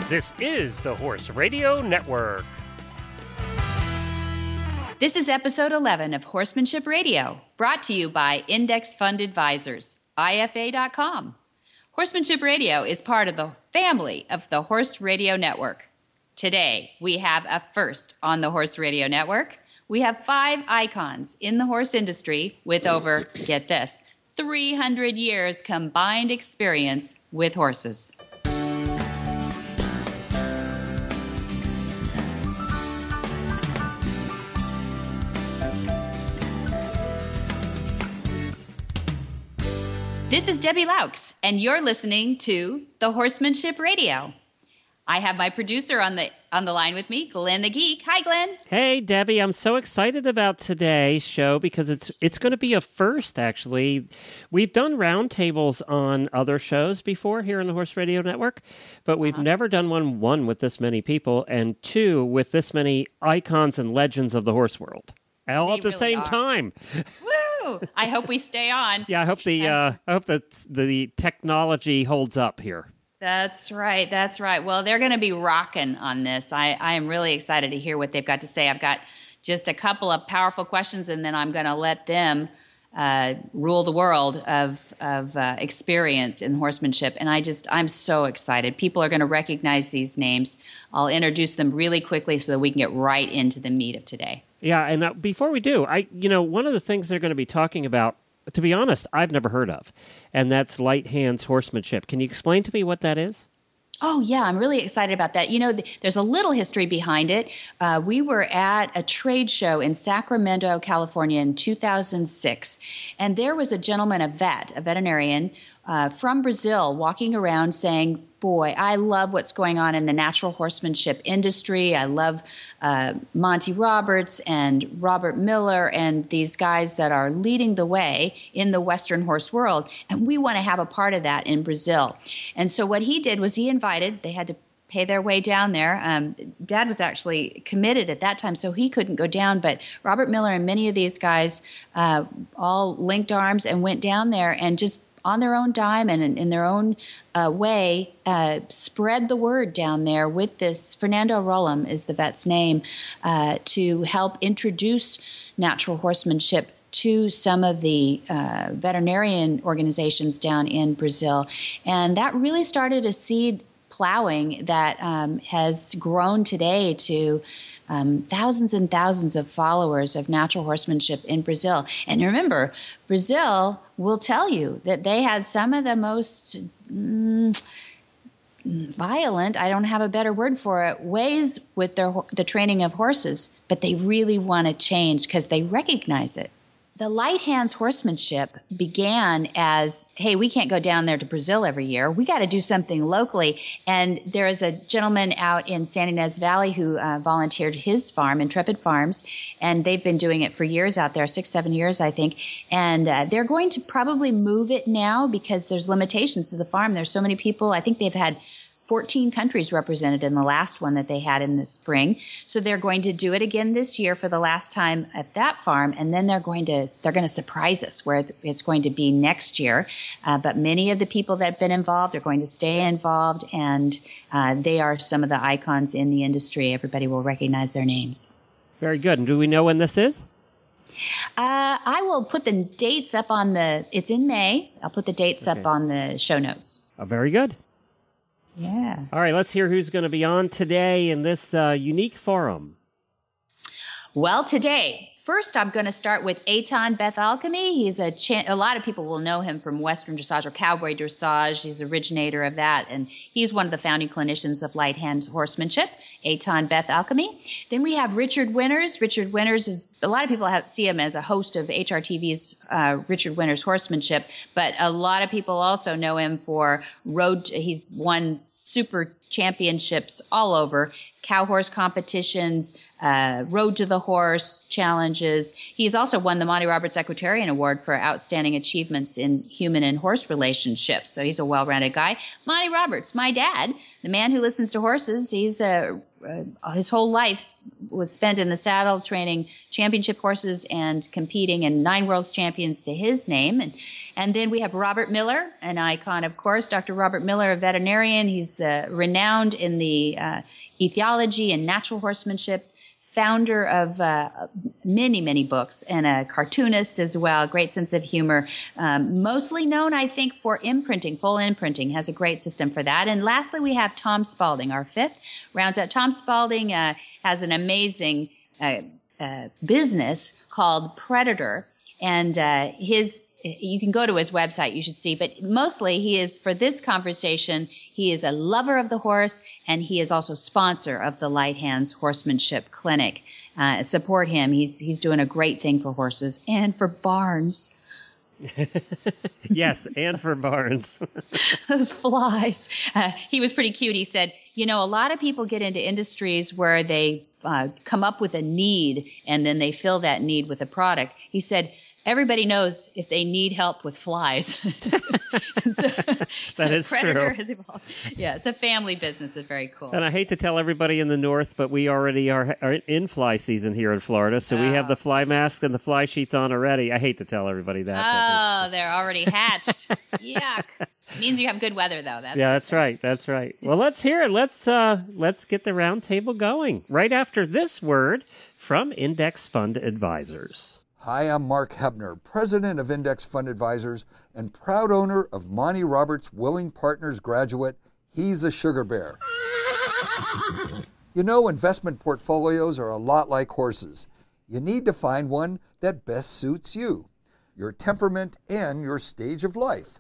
This is the Horse Radio Network. This is episode 11 of Horsemanship Radio, brought to you by Index Fund Advisors, IFA.com. Horsemanship Radio is part of the family of the Horse Radio Network. Today, we have a first on the Horse Radio Network. We have 5 icons in the horse industry with over, get this, 300 years combined experience with horses. This is Debbie Laux, and you're listening to the Horsemanship Radio. I have my producer on the line with me, Glenn the Geek. Hi, Glenn. Hey, Debbie. I'm so excited about today's show because it's going to be a first, actually. We've done roundtables on other shows before here on the Horse Radio Network, but we've never done one with this many people, and 2 with this many icons and legends of the horse world. All at the same time. Woo! I hope we stay on. Yeah, I hope the technology holds up here. That's right. That's right. Well, they're going to be rocking on this. I am really excited to hear what they've got to say. I've got just a couple of powerful questions, and then I'm going to let them rule the world of experience in horsemanship. And I'm so excited. People are going to recognize these names. I'll introduce them really quickly so that we can get right into the meat of today. Yeah, and before we do, one of the things they're going to be talking about, to be honest, I've never heard of, and that's light hands horsemanship. Can you explain to me what that is? Oh, yeah, I'm really excited about that. There's a little history behind it. We were at a trade show in Sacramento, California in 2006, and there was a gentleman, a veterinarian from Brazil, walking around saying, boy, I love what's going on in the natural horsemanship industry. I love Monty Roberts and Robert Miller and these guys that are leading the way in the Western horse world. And we want to have a part of that in Brazil. And so what he did was they had to pay their way down there. Dad was actually committed at that time, so he couldn't go down. But Robert Miller and many of these guys all linked arms and went down there and just on their own dime and in their own way, spread the word down there with this. Fernando Rollum is the vet's name, to help introduce natural horsemanship to some of the veterinarian organizations down in Brazil. And that really started a seed plowing that has grown today to thousands and thousands of followers of natural horsemanship in Brazil. And remember, Brazil will tell you that they had some of the most violent, I don't have a better word for it, ways with the training of horses, but they really want to change because they recognize it. The light hands horsemanship began as, hey, we can't go down there to Brazil every year. We got to do something locally. And there is a gentleman out in San Ynez Valley who volunteered his farm, Intrepid Farms, and they've been doing it for years out there, 6-7 years, I think. And they're going to probably move it now because there's limitations to the farm. There's so many people. I think they've had 14 countries represented in the last one that they had in the spring. So they're going to do it again this year for the last time at that farm, and then they're going to surprise us where it's going to be next year. But many of the people that have been involved are going to stay involved, and they are some of the icons in the industry. Everybody will recognize their names. Very good. And do we know when this is? I will put the dates up it's in May. I'll put the dates up on the show notes. Very good. Yeah. All right, let's hear who's going to be on today in this unique forum. Well, today, first I'm going to start with Eitan Beth Alchemy. He's a lot of people will know him from Western dressage or cowboy dressage. He's the originator of that, and he's one of the founding clinicians of light hand horsemanship, Eitan Beth Alchemy. Then we have Richard Winters. Richard Winters is, a lot of people see him as a host of HRTV's Richard Winters Horsemanship, but a lot of people also know him for he's won super championships all over, cow horse competitions, road to the horse challenges. He's also won the Monty Roberts Equestrian Award for outstanding achievements in human and horse relationships. So he's a well-rounded guy. Monty Roberts, my dad, the man who listens to horses, he's his whole life was spent in the saddle training championship horses and competing in 9 world's champions to his name. And then we have Robert Miller, an icon, of course. Dr. Robert Miller, a veterinarian. He's renowned renowned in the etiology and natural horsemanship, founder of many, many books, and a cartoonist as well, great sense of humor. Mostly known, I think, for imprinting, full imprinting, has a great system for that. And lastly, we have Tom Spalding, our fifth. Rounds out. Tom Spalding has an amazing business called Predator, and you can go to his website, you should see, but mostly he is, for this conversation, he is a lover of the horse, and he is also sponsor of the Light Hands Horsemanship Clinic. Support him. He's doing a great thing for horses and for barns. Yes, and for barns. Those flies. He was pretty cute. He said, a lot of people get into industries where they come up with a need, and then they fill that need with a product. He said, everybody knows if they need help with flies. That is Predator true. Has evolved. Yeah, it's a family business. It's very cool. And I hate to tell everybody in the north, but we already are in fly season here in Florida, so we have the fly masks and the fly sheets on already. I hate to tell everybody that. Oh, they're already hatched. Yuck. Means you have good weather, though. That's right. That's right. Well, let's hear it. Let's get the roundtable going right after this word from Index Fund Advisors. Hi, I'm Mark Hebner, president of Index Fund Advisors and proud owner of Monty Roberts' Willing Partners graduate, He's a Sugar Bear. Investment portfolios are a lot like horses. You need to find one that best suits you, your temperament, and your stage of life.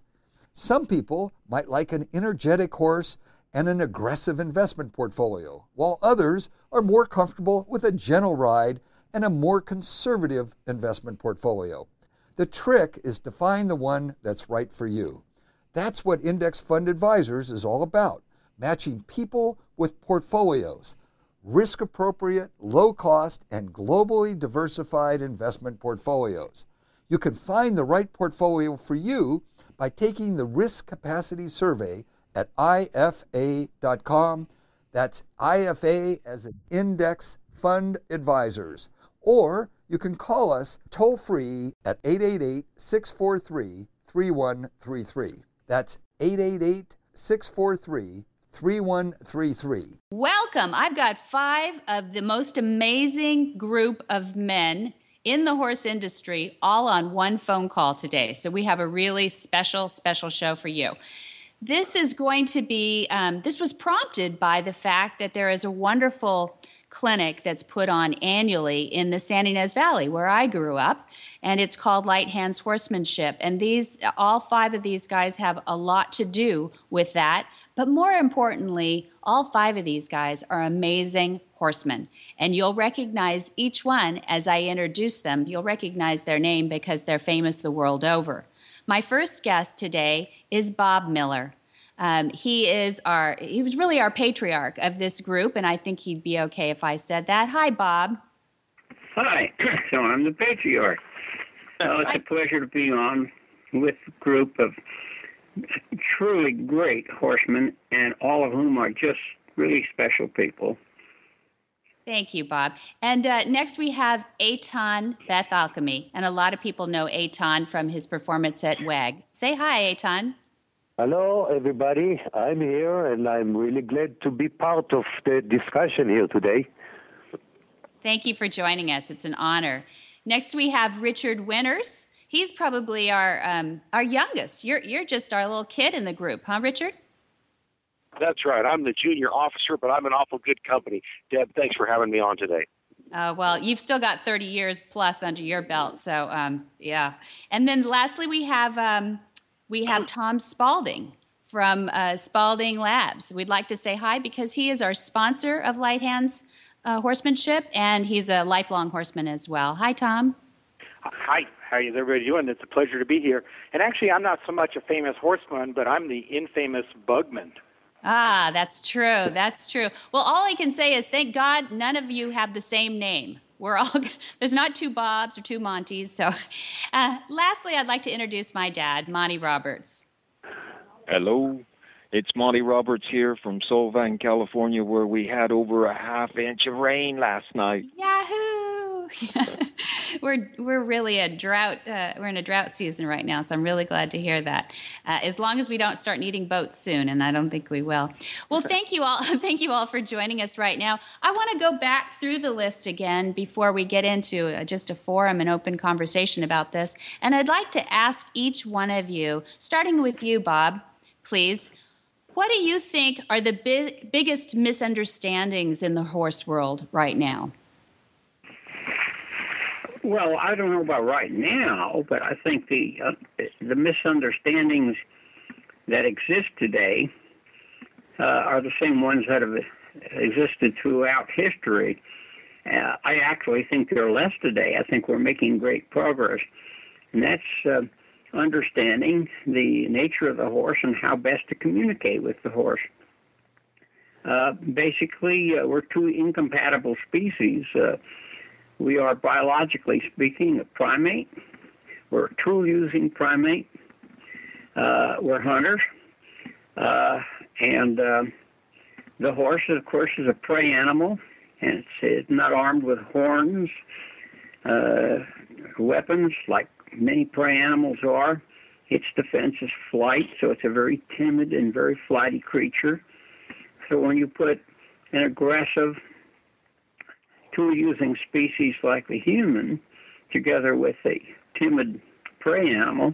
Some people might like an energetic horse and an aggressive investment portfolio, while others are more comfortable with a gentle ride and a more conservative investment portfolio. The trick is to find the one that's right for you. That's what Index Fund Advisors is all about, matching people with portfolios, risk-appropriate, low-cost, and globally diversified investment portfolios. You can find the right portfolio for you by taking the Risk Capacity Survey at IFA.com. That's IFA as in Index Fund Advisors. Or you can call us toll-free at 888-643-3133. That's 888-643-3133. Welcome. I've got 5 of the most amazing group of men in the horse industry all on one phone call today. So we have a really special show for you. This is going to be, this was prompted by the fact that there is a wonderful clinic that's put on annually in the San Ynez Valley where I grew up, and it's called Light Hands Horsemanship. And all 5 of these guys have a lot to do with that. But more importantly, all 5 of these guys are amazing horsemen. And you'll recognize each one as I introduce them. You'll recognize their name because they're famous the world over. My first guest today is Bob Miller. He was really our patriarch of this group, and I think he'd be okay if I said that. Hi, Bob. Hi. So I'm the patriarch. It's a pleasure to be on with a group of truly great horsemen, and all of whom are just really special people. Thank you, Bob. And next we have Eitan Beth Alchemy, and a lot of people know Eitan from his performance at WAG. Say hi, Eitan. Hello, everybody. I'm here, and I'm really glad to be part of the discussion here today. Thank you for joining us. It's an honor. Next, we have Richard Winters. He's probably our youngest. You're just our little kid in the group, huh, Richard? That's right. I'm the junior officer, but I'm in awful good company. Deb, thanks for having me on today. Well, you've still got 30 years plus under your belt, so yeah. And then lastly, we have Tom Spalding from Spalding Labs. We'd like to say hi because he is our sponsor of Light Hands Horsemanship, and he's a lifelong horseman as well. Hi, Tom. Hi. How is everybody doing? It's a pleasure to be here. And actually, I'm not so much a famous horseman, but I'm the infamous bugman. Ah, that's true. That's true. Well, all I can say is thank God none of you have the same name. There's not 2 Bobs or 2 Montys. So lastly, I'd like to introduce my dad, Monty Roberts. Hello. It's Monty Roberts here from Solvang, California, where we had over a half inch of rain last night. Yahoo! we're really a drought. We're in a drought season right now, so I'm really glad to hear that. As long as we don't start needing boats soon, and I don't think we will. Well, thank you all. Thank you all for joining us right now. I want to go back through the list again before we get into just a forum and open conversation about this. And I'd like to ask each one of you, starting with you, Bob, please. What do you think are the biggest misunderstandings in the horse world right now? Well, I don't know about right now, but I think the misunderstandings that exist today are the same ones that have existed throughout history. I actually think there are less today. I think we're making great progress, and that's understanding the nature of the horse and how best to communicate with the horse. Basically, we're two incompatible species. We are, biologically speaking, a primate. We're a tool-using primate. We're hunters. And the horse, of course, is a prey animal, and it's not armed with horns, weapons, like many prey animals are. Its defense is flight, so it's a very timid and very flighty creature. So when you put an aggressive tool-using species like the human together with a timid prey animal,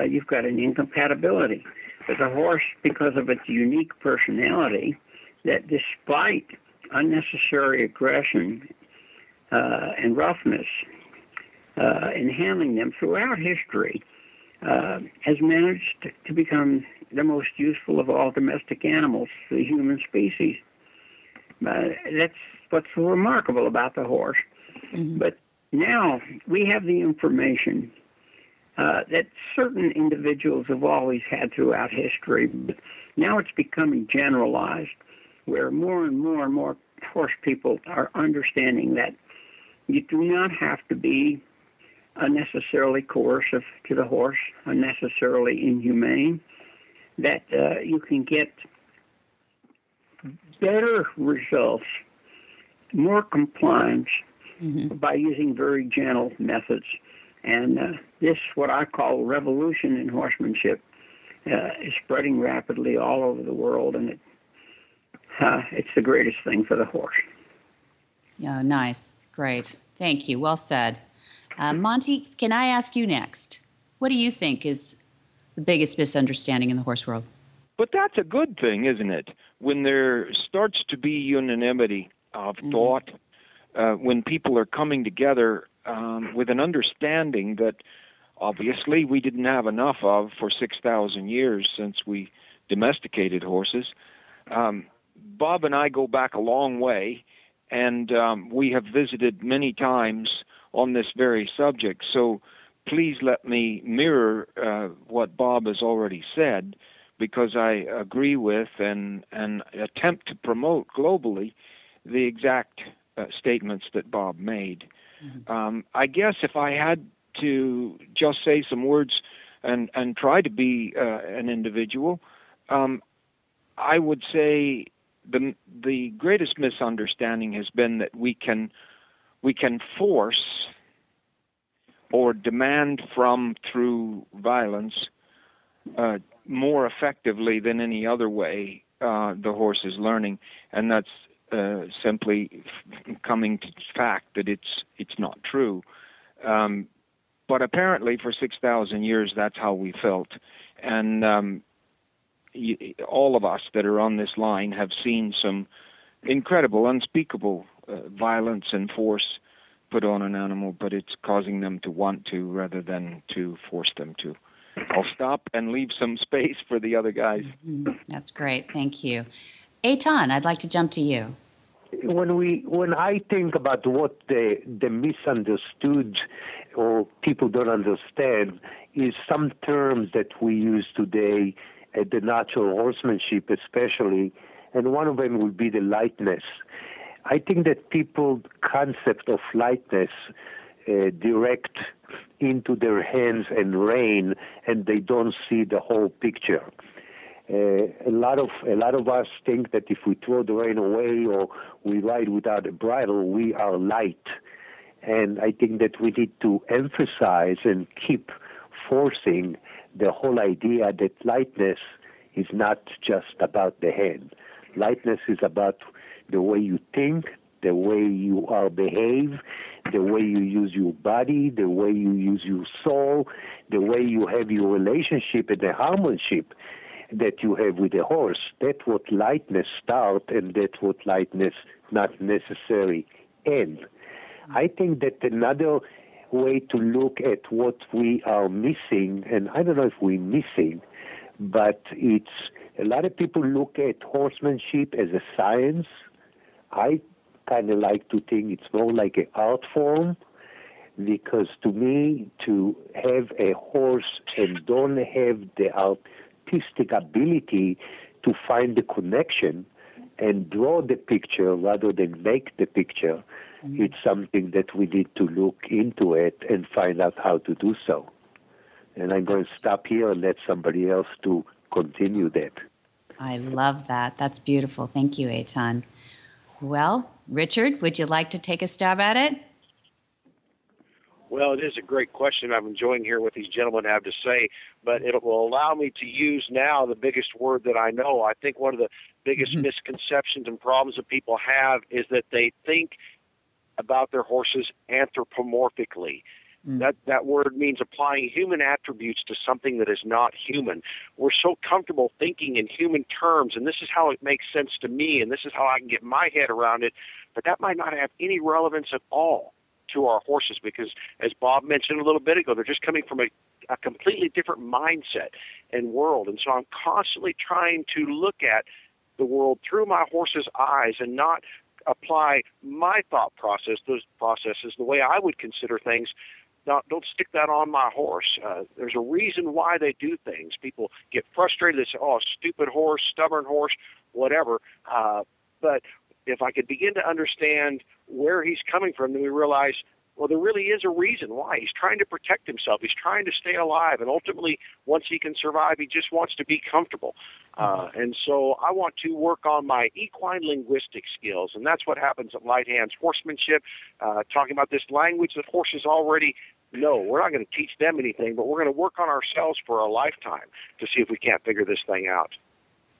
you've got an incompatibility. But the horse, because of its unique personality, that despite unnecessary aggression and roughness in handling them throughout history, has managed to become the most useful of all domestic animals, the human species. That's what's so remarkable about the horse. Mm-hmm. But now we have the information that certain individuals have always had throughout history, but now it's becoming generalized, where more and more and more horse people are understanding that you do not have to be unnecessarily coercive to the horse, unnecessarily inhumane, that you can get better results, more compliance, mm-hmm. by using very gentle methods. And this, what I call revolution in horsemanship, is spreading rapidly all over the world, and it's the greatest thing for the horse. Yeah, nice. Great. Thank you. Well said. Monty, can I ask you next? What do you think is the biggest misunderstanding in the horse world? But that's a good thing, isn't it? When there starts to be unanimity of mm-hmm. thought, when people are coming together with an understanding that obviously we didn't have enough of for 6,000 years since we domesticated horses. Bob and I go back a long way, and we have visited many times on this very subject. So please let me mirror what Bob has already said, because I agree with and attempt to promote globally the exact statements that Bob made. Mm-hmm. I guess if I had to just say some words and try to be an individual, I would say the greatest misunderstanding has been that we can force or demand from through violence more effectively than any other way the horse is learning, and that's simply coming to fact that it's not true. But apparently for 6,000 years that's how we felt, and all of us that are on this line have seen some incredible, unspeakable violence and force put on an animal, but it's causing them to want to rather than to force them to. I'll stop and leave some space for the other guys. Mm-hmm. That's great. Thank you. Eitan, I'd like to jump to you. When I think about what the misunderstood or people don't understand is some terms that we use today at the natural horsemanship especially, and one of them would be the lightness. I think that people's concept of lightness direct into their hands and rein, and they don't see the whole picture. A lot of us think that if we throw the rein away or we ride without a bridle, we are light. And I think that we need to emphasize and keep forcing the whole idea that lightness is not just about the head. Lightness is about the way you think, the way you are behave, the way you use your body, the way you use your soul, the way you have your relationship and the harmonship that you have with the horse. That's what lightness starts, and that's what lightness not necessarily end. I think that another way to look at what we are missing, and I don't know if we're missing, but it's a lot of people look at horsemanship as a science. I kind of like to think it's more like an art form, because to me, to have a horse and don't have the artistic ability to find the connection and draw the picture rather than make the picture, it's something that we need to look into it and find out how to do so. And I'm going to stop here and let somebody else to continue that. I love that. That's beautiful. Thank you, Eitan. Well, Richard, would you like to take a stab at it? Well, it is a great question. I'm enjoying hearing what these gentlemen have to say, but it will allow me to use now the biggest word that I know. I think one of the biggest misconceptions and problems that people have is that they think about their horses anthropomorphically. That word means applying human attributes to something that is not human. We're so comfortable thinking in human terms, and this is how it makes sense to me, and this is how I can get my head around it, but that might not have any relevance at all to our horses, because as Bob mentioned a little bit ago, they're just coming from a completely different mindset and world. And so I'm constantly trying to look at the world through my horse's eyes and not apply my thought process, those processes, the way I would consider things. Don't stick that on my horse. There's a reason why they do things. People get frustrated. They say, oh, stupid horse, stubborn horse, whatever. But if I could begin to understand where he's coming from, then we realize, well, there really is a reason why. He's trying to protect himself. He's trying to stay alive. And ultimately, once he can survive, he just wants to be comfortable. And so I want to work on my equine linguistic skills. And that's what happens at Light Hands Horsemanship, talking about this language that horses already know. We're not going to teach them anything, but we're going to work on ourselves for a lifetime to see if we can't figure this thing out.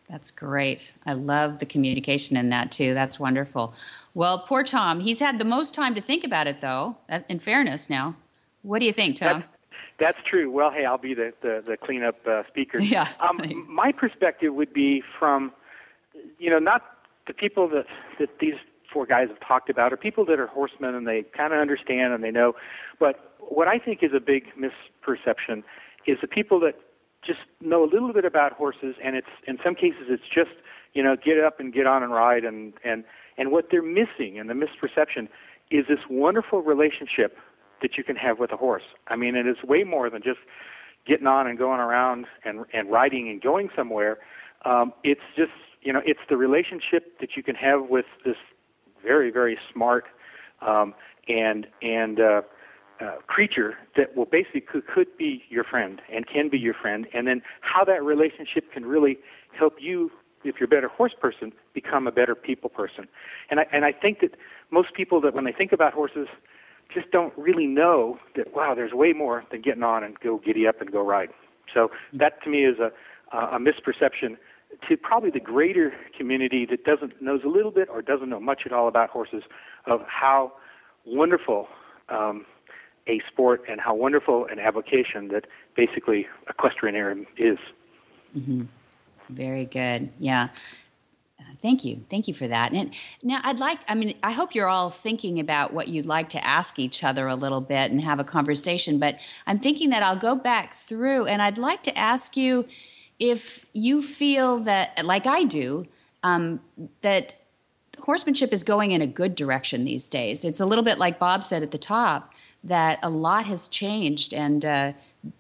That's great. I love the communication in that, too. That's wonderful. Well, poor Tom. He's had the most time to think about it, though, in fairness now. What do you think, Tom? That's true. Well, hey, I'll be the cleanup speaker. Yeah. My perspective would be from, not the people that these four guys have talked about, or people that are horsemen and they kind of understand and they know. But what I think is a big misperception is the people that just know a little bit about horses, and it's in some cases it's just get up and get on and ride, and what they're missing, and the misperception is this wonderful relationship that you can have with a horse. I mean, it is way more than just getting on and going around and riding and going somewhere. It's just it's the relationship that you can have with this very, very smart creature that will basically could be your friend and can be your friend, and then how that relationship can really help you, if you're a better horse person, become a better people person. And I think that most people that when they think about horses just don't really know that, wow, there's way more than getting on and go giddy up and go ride. So that to me is a misperception to probably the greater community that knows a little bit or doesn't know much at all about horses, of how wonderful a sport and how wonderful an avocation that basically equestrian is. Mm-hmm. Very good. Yeah. Thank you. Thank you for that. And now I hope you're all thinking about what you'd like to ask each other a little bit and have a conversation, but I'm thinking that I'll go back through and I'd like to ask you if you feel that, like I do, that horsemanship is going in a good direction these days. It's a little bit like Bob said at the top, that a lot has changed and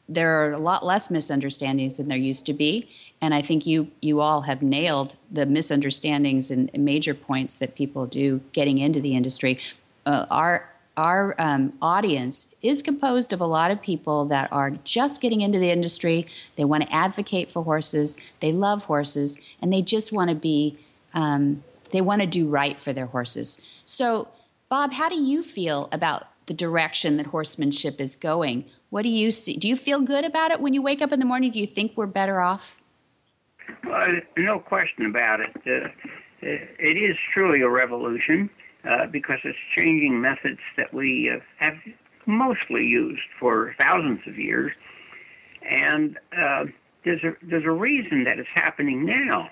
there are a lot less misunderstandings than there used to be. And I think you all have nailed the misunderstandings and major points that people do getting into the industry. Our audience is composed of a lot of people that are just getting into the industry. They want to advocate for horses. They love horses, and they just want to be, they want to do right for their horses. So, Bob, how do you feel about the direction that horsemanship is going. What do you see? Do you feel good about it when you wake up in the morning? Do you think we're better off? Well, no question about it. It is truly a revolution because it's changing methods that we have mostly used for thousands of years. And there's a reason that it's happening now.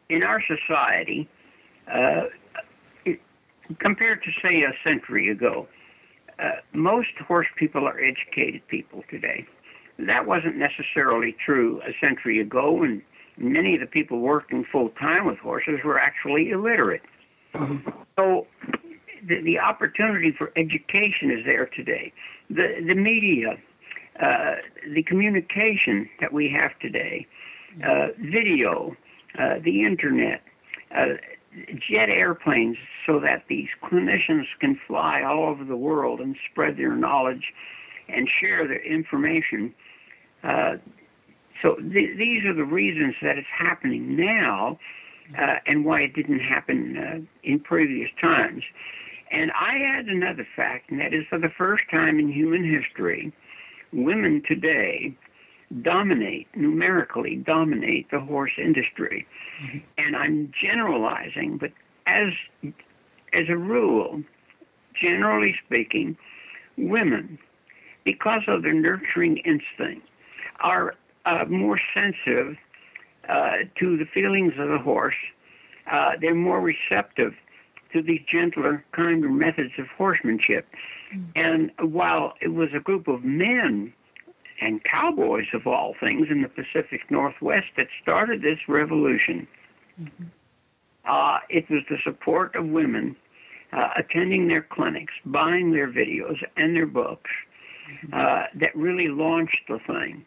In our society, compared to, say, a century ago, most horse people are educated people today. That wasn't necessarily true a century ago, and many of the people working full-time with horses were actually illiterate. So the opportunity for education is there today. The media, the communication that we have today, video, the internet, jet airplanes so that these clinicians can fly all over the world and spread their knowledge and share their information. So these are the reasons that it's happening now and why it didn't happen in previous times. And I add another fact, and that is for the first time in human history, women today numerically dominate the horse industry. And I'm generalizing, but as a rule, generally speaking, women, because of their nurturing instinct, are more sensitive to the feelings of the horse. They're more receptive to these gentler, kinder methods of horsemanship. And while it was a group of men and cowboys, of all things, in the Pacific Northwest that started this revolution, it was the support of women attending their clinics, buying their videos and their books that really launched the thing.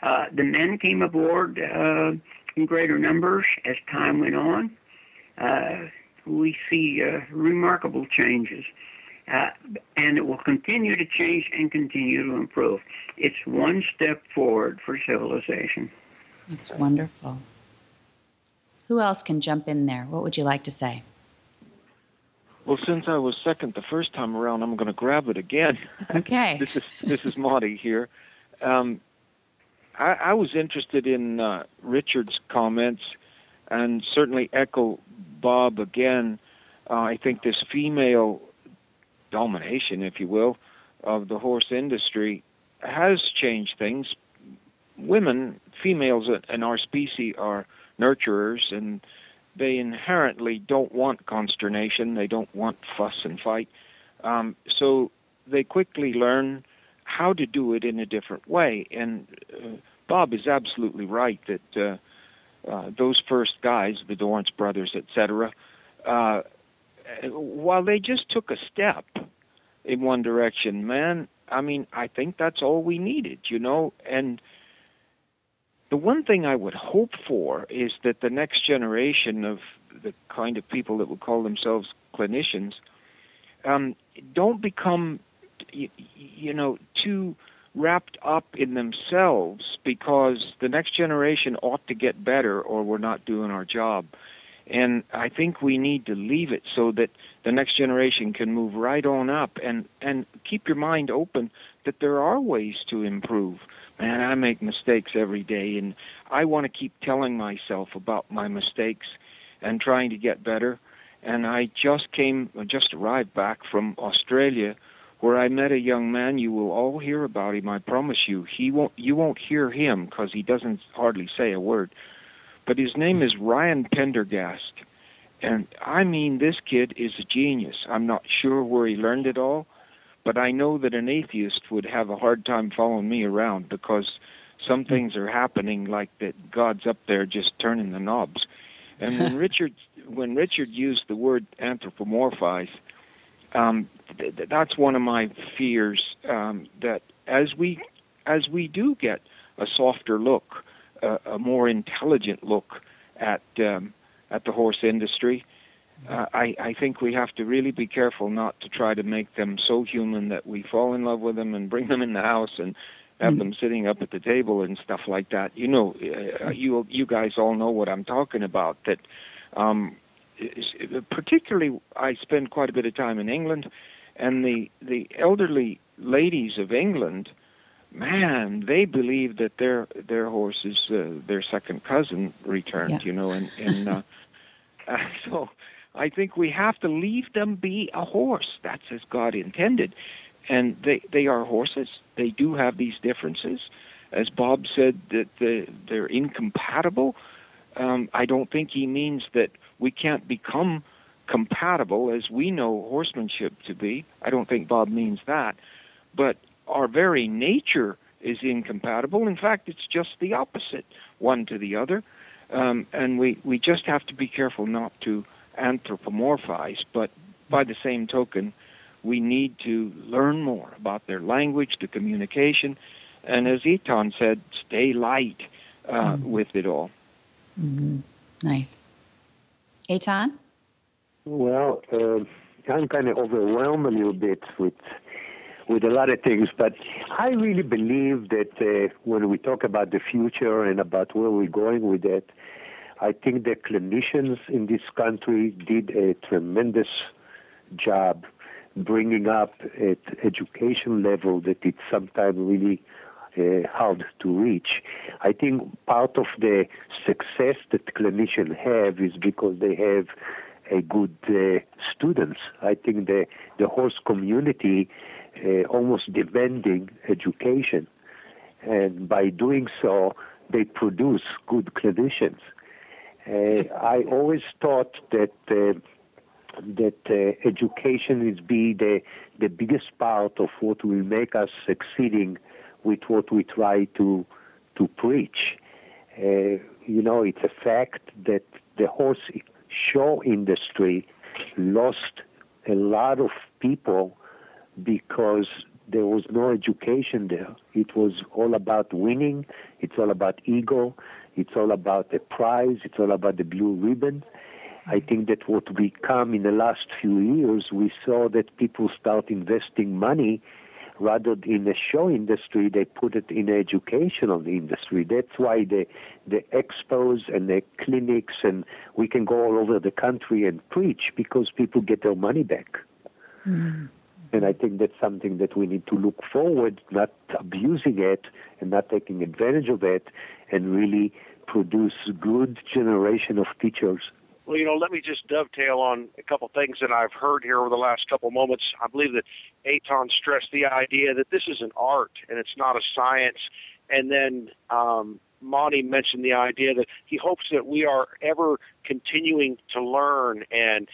The men came aboard in greater numbers as time went on. We see remarkable changes, and it will continue to change and continue to improve. It's one step forward for civilization. That's wonderful. Who else can jump in there? What would you like to say? Well, since I was second the first time around, I'm going to grab it again. Okay. This is Marty here. I was interested in Richard's comments and certainly echo Bob again. I think this female domination, if you will, of the horse industry has changed things. Women, females in our species are nurturers, and they inherently don't want consternation. They don't want fuss and fight. So they quickly learn how to do it in a different way. And Bob is absolutely right that those first guys, the Dorrance brothers, etc., while they just took a step in one direction, man, I mean, I think that's all we needed, you know. And the one thing I would hope for is that the next generation of the kind of people that would call themselves clinicians don't become, you know, too wrapped up in themselves, because the next generation ought to get better or we're not doing our job. And I think we need to leave it so that the next generation can move right on up, and keep your mind open that there are ways to improve. Man, I make mistakes every day, and I want to keep telling myself about my mistakes and trying to get better. And I just arrived back from Australia, where I met a young man. You will all hear about him, I promise you. You won't hear him because he doesn't hardly say a word. But his name is Ryan Pendergast. And I mean, this kid is a genius. I'm not sure where he learned it all, but I know that an atheist would have a hard time following me around, because some things are happening like that God's up there just turning the knobs. And when Richard used the word anthropomorphize, that's one of my fears, that as we do get a softer look, a more intelligent look at the horse industry, I think we have to really be careful not to try to make them so human that we fall in love with them and bring them in the house and have them sitting up at the table and stuff like that. You know, you guys all know what I'm talking about. That particularly, I spend quite a bit of time in England, And the elderly ladies of England, man, they believe that their horse is their second cousin returned, and so I think we have to leave them be a horse. That's as God intended. And they are horses. They do have these differences. As Bob said, that they're incompatible. I don't think he means that we can't become compatible as we know horsemanship to be. I don't think Bob means that. But our very nature is incompatible. In fact, it's just the opposite, one to the other. And we just have to be careful not to anthropomorphize. But by the same token, we need to learn more about their language, the communication, and as Eitan said, stay light with it all. Mm-hmm. Nice. Eitan? Well, I'm kind of overwhelmed a little bit with a lot of things, but I really believe that when we talk about the future and about where we're going with it, I think the clinicians in this country did a tremendous job bringing up at education level that it's sometimes really hard to reach. I think part of the success that clinicians have is because they have a good students. I think the horse community almost demanding education, and by doing so, they produce good clinicians. I always thought that education is the biggest part of what will make us succeeding with what we try to preach. It's a fact that the horse show industry lost a lot of people because there was no education there. It was all about winning. It's all about ego. It's all about the prize. It's all about the blue ribbon. I think that what we come in the last few years, we saw that people start investing money rather than in the show industry, they put it in the educational industry. That's why the expos and the clinics, and we can go all over the country and preach because people get their money back. Mm. And I think that's something that we need to look forward, not abusing it and not taking advantage of it, and really produce good generation of teachers. Well, let me just dovetail on a couple things that I've heard here over the last couple moments. I believe that Eitan stressed the idea that this is an art and it's not a science. And then Monty mentioned the idea that he hopes that we are ever continuing to learn and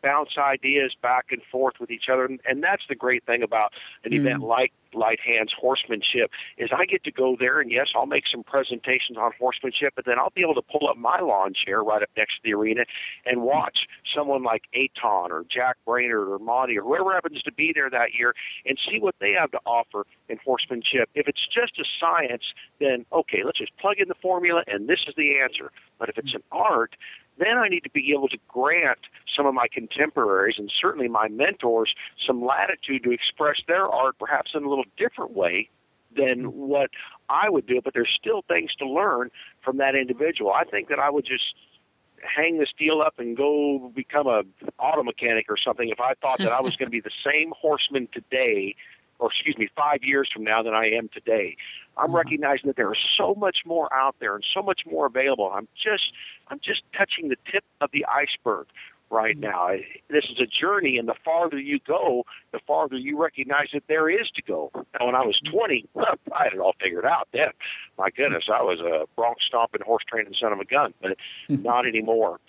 bounce ideas back and forth with each other. And that's the great thing about an event like Light Hands Horsemanship is I get to go there, and yes, I'll make some presentations on horsemanship, but then I'll be able to pull up my lawn chair right up next to the arena and watch someone like Eitan or Jack Brainerd or Monty or whoever happens to be there that year and see what they have to offer in horsemanship. If it's just a science, then okay, let's just plug in the formula and this is the answer. But if it's an art, then I need to be able to grant some of my contemporaries and certainly my mentors some latitude to express their art perhaps in a little different way than what I would do, but there's still things to learn from that individual. I think that I would just hang this deal up and go become a auto mechanic or something if I thought that I was going to be the same horseman today, or 5 years from now than I am today. I'm recognizing that there is so much more out there and so much more available. I'm just touching the tip of the iceberg right now. This is a journey, and the farther you go, the farther you recognize that there is to go. Now, when I was 20, I had it all figured out then. My goodness, I was a bronc stomping, horse training son of a gun, but not anymore.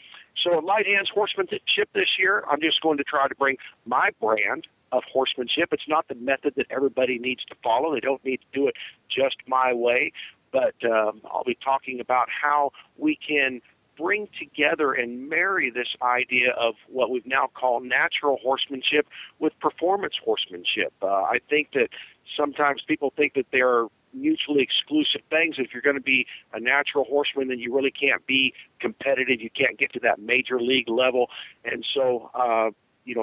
So at Light Hands Horsemanship this year, I'm just going to try to bring my brand of horsemanship. It's not the method that everybody needs to follow. They don't need to do it just my way, but I'll be talking about how we can bring together and marry this idea of what we've now called natural horsemanship with performance horsemanship. I think that sometimes people think that they're mutually exclusive things. If you're going to be a natural horseman, then you really can't be competitive. You can't get to that major league level. And so,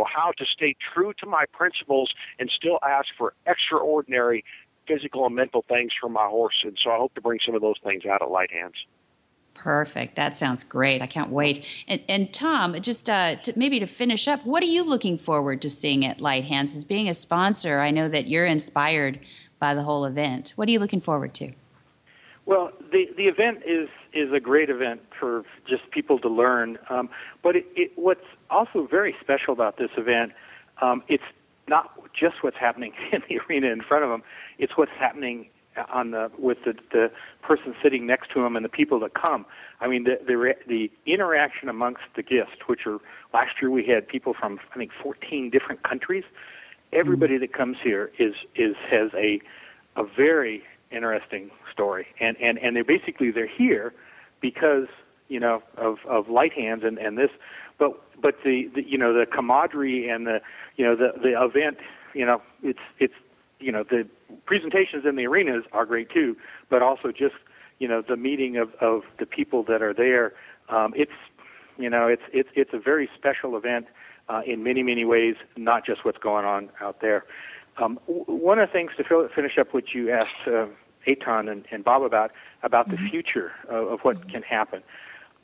how to stay true to my principles and still ask for extraordinary physical and mental things from my horse. And so I hope to bring some of those things out at Light Hands. Perfect. That sounds great. I can't wait. And Tom, just maybe to finish up, what are you looking forward to seeing at Light Hands? As being a sponsor, I know that you're inspired by the whole event. What are you looking forward to? Well, the event is a great event for just people to learn. But what's also very special about this event, it's not just what's happening in the arena in front of them. It's what's happening with the person sitting next to him and the people that come. I mean, the interaction amongst the guests, which are last year we had people from I think 14 different countries. Everybody that comes here has a very interesting story, and they're here because of Light Hands and this, but the camaraderie and the event, it's the presentations in the arenas are great too, but also just the meeting of the people that are there. It's a very special event in many ways, not just what's going on out there. One of the things to finish up what you asked Eitan and Bob about the future of what can happen.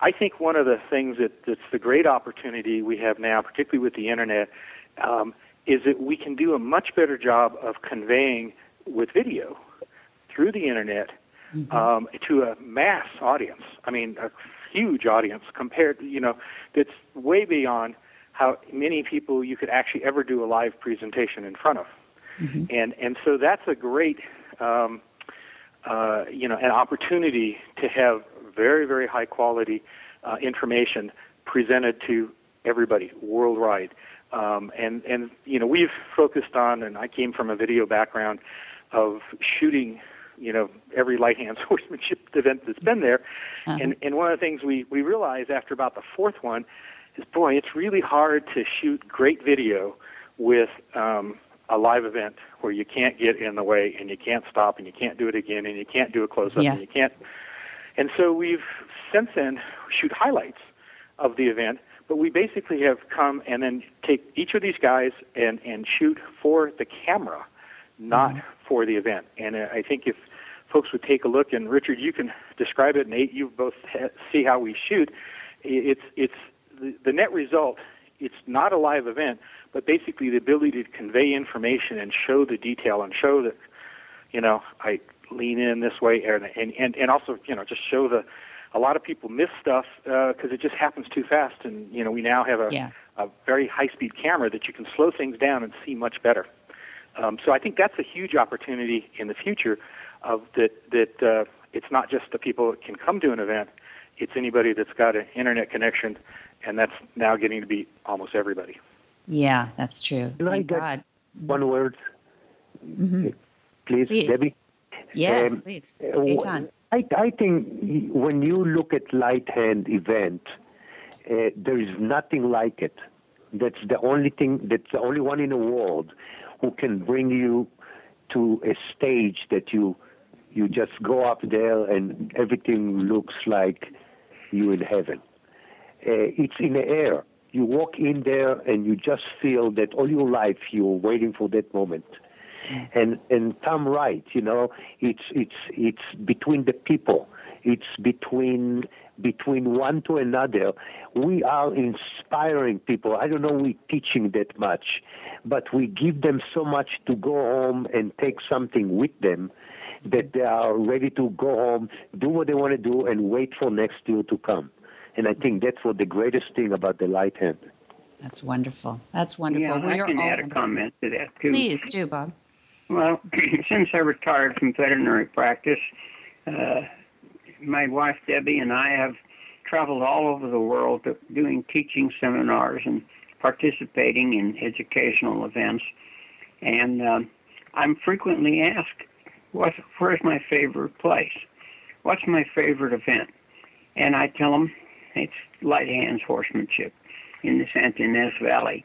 I think one of the things that's the great opportunity we have now, particularly with the internet, is that we can do a much better job of conveying with video through the internet to a mass audience. I mean, a huge audience compared, that's way beyond how many people you could actually ever do a live presentation in front of. And so that's a great, an opportunity to have very, very high quality information presented to everybody worldwide. And we've focused on, and I came from a video background of shooting, every Light Hands Horsemanship event that's been there. And one of the things we realized after about the fourth one is, boy, it's really hard to shoot great video with a live event where you can't get in the way and you can't stop and you can't do it again and you can't do a close-up and you can't. And so we've since then shoot highlights of the event, but we basically have come and then take each of these guys and shoot for the camera, not for the event. And I think if folks would take a look, and Richard, you can describe it, and Nate, you both see how we shoot. It's the net result. It's not a live event, but basically the ability to convey information and show the detail and show that, I lean in this way, and also, just show a lot of people miss stuff because it just happens too fast. And, we now have a very high-speed camera that you can slow things down and see much better. So I think that's a huge opportunity in the future of that it's not just the people that can come to an event, it's anybody that's got an internet connection, and that's now getting to be almost everybody. Yeah, that's true. Thank God. One word, please, Debbie. Yes, please. Eitan. I think when you look at Light Hand event, there is nothing like it. That's the only thing. That's the only one in the world who can bring you to a stage that you just go up there and everything looks like you in heaven. It's in the air. You walk in there and you just feel that all your life you're waiting for that moment. And Tom right, it's between the people. It's between one to another. We are inspiring people. I don't know we're teaching that much, but we give them so much to go home and take something with them that they are ready to go home, do what they want to do, and wait for next year to come. And I think that's what the greatest thing about the Light Hand. That's wonderful. That's wonderful. Yeah, I can add a comment to that, too. Please do, Bob. Well, since I retired from veterinary practice, my wife, Debbie, and I have traveled all over the world doing teaching seminars and participating in educational events. And I'm frequently asked, where's my favorite place? What's my favorite event? And I tell them it's Light Hands Horsemanship in the Santa Ynez Valley.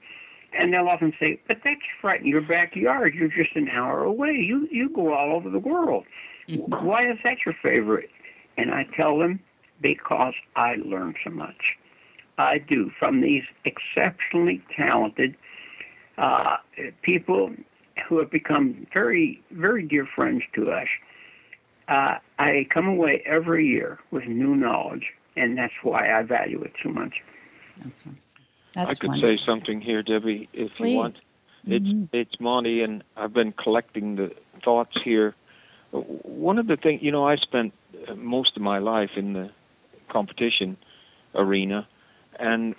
And they'll often say, but that's right in your backyard. You're just an hour away. You go all over the world. Why is that your favorite? And I tell them, because I learn so much. I do, from these exceptionally talented people who have become very, very dear friends to us. I come away every year with new knowledge and that's why I value it so much. That's wonderful. That's I could wonderful. say something here, Debbie, if Please. you want. It's Monty, and I've been collecting the thoughts here. One of the things, I spent most of my life in the competition arena, and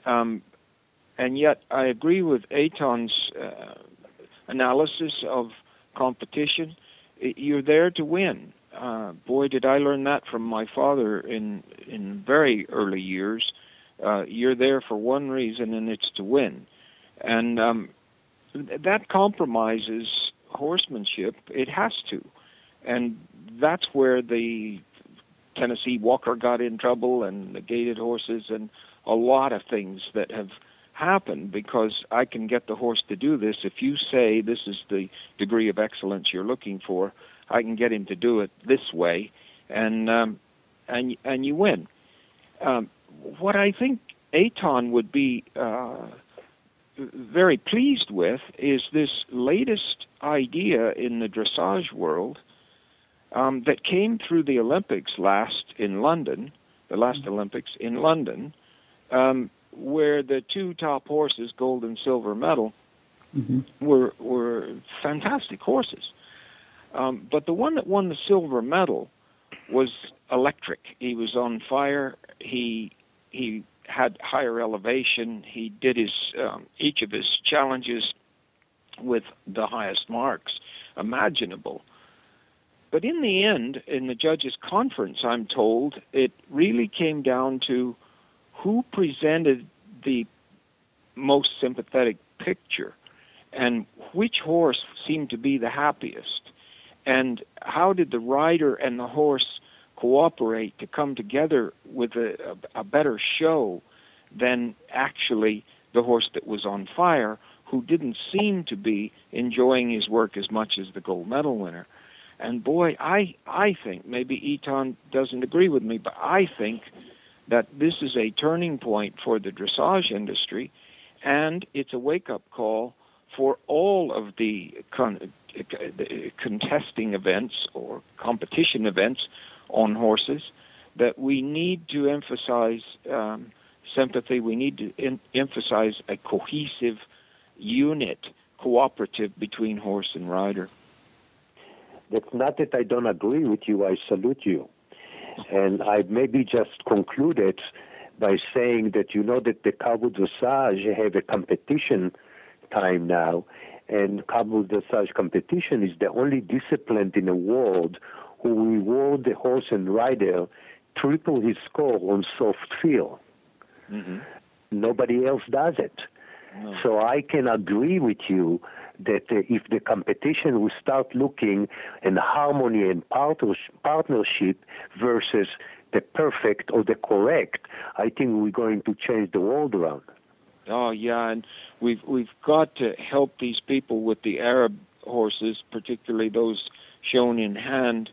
yet I agree with Eitan's analysis of competition. You're there to win. Boy, did I learn that from my father in very early years. You're there for one reason, and it's to win. And that compromises horsemanship. It has to. And that's where the Tennessee Walker got in trouble, and the gaited horses, and a lot of things that have happened, because I can get the horse to do this. If you say this is the degree of excellence you're looking for, I can get him to do it this way, and you win. What I think Eitan would be very pleased with is this latest idea in the dressage world that came through the Olympics the last Olympics in London, where the two top horses, gold and silver medal, were fantastic horses. But the one that won the silver medal was electric. He was on fire. He had higher elevation. He did each of his challenges with the highest marks imaginable. But in the end, in the judges' conference, I'm told, it really came down to who presented the most sympathetic picture and which horse seemed to be the happiest, and how did the rider and the horse cooperate to come together with a better show than actually the horse that was on fire, who didn't seem to be enjoying his work as much as the gold medal winner. And boy, I think, maybe Eitan doesn't agree with me, but I think that this is a turning point for the dressage industry, and it's a wake-up call for all of the contesting events or competition events on horses, that we need to emphasize sympathy. We need to emphasize a cohesive unit, cooperative between horse and rider. That's not that I don't agree with you. I salute you. And I maybe just concluded by saying that that the Cabo Dressage have a competition time now, and Cabo Dressage competition is the only discipline in the world who reward the horse and rider triple his score on soft field. Nobody else does it. No. So I can agree with you that if the competition will start looking in harmony and partnership versus the perfect or the correct, I think we're going to change the world around. Oh yeah, and we've got to help these people with the Arab horses, particularly those shown in hand.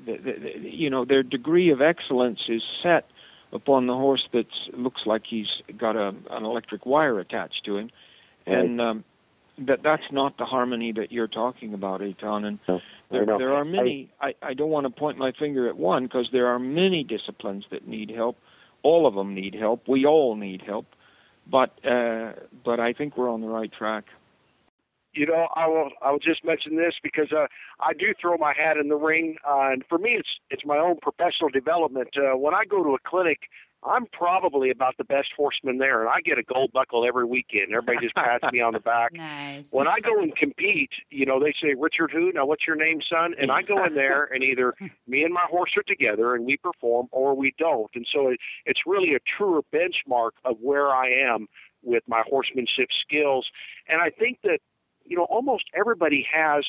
Their degree of excellence is set upon the horse that looks like he's got an electric wire attached to him, and that's not the harmony that you're talking about, Eitan. And there are many. I don't want to point my finger at one, because there are many disciplines that need help. All of them need help. We all need help. But I think we're on the right track. I will just mention this because I do throw my hat in the ring, and for me, it's my own professional development. When I go to a clinic, I'm probably about the best horseman there, and I get a gold buckle every weekend. Everybody just pats me on the back. Nice. When I go and compete, they say, "Richard who? Now what's your name, son?" And I go in there, and either me and my horse are together and we perform, or we don't. And so it's really a truer benchmark of where I am with my horsemanship skills. And I think that almost everybody has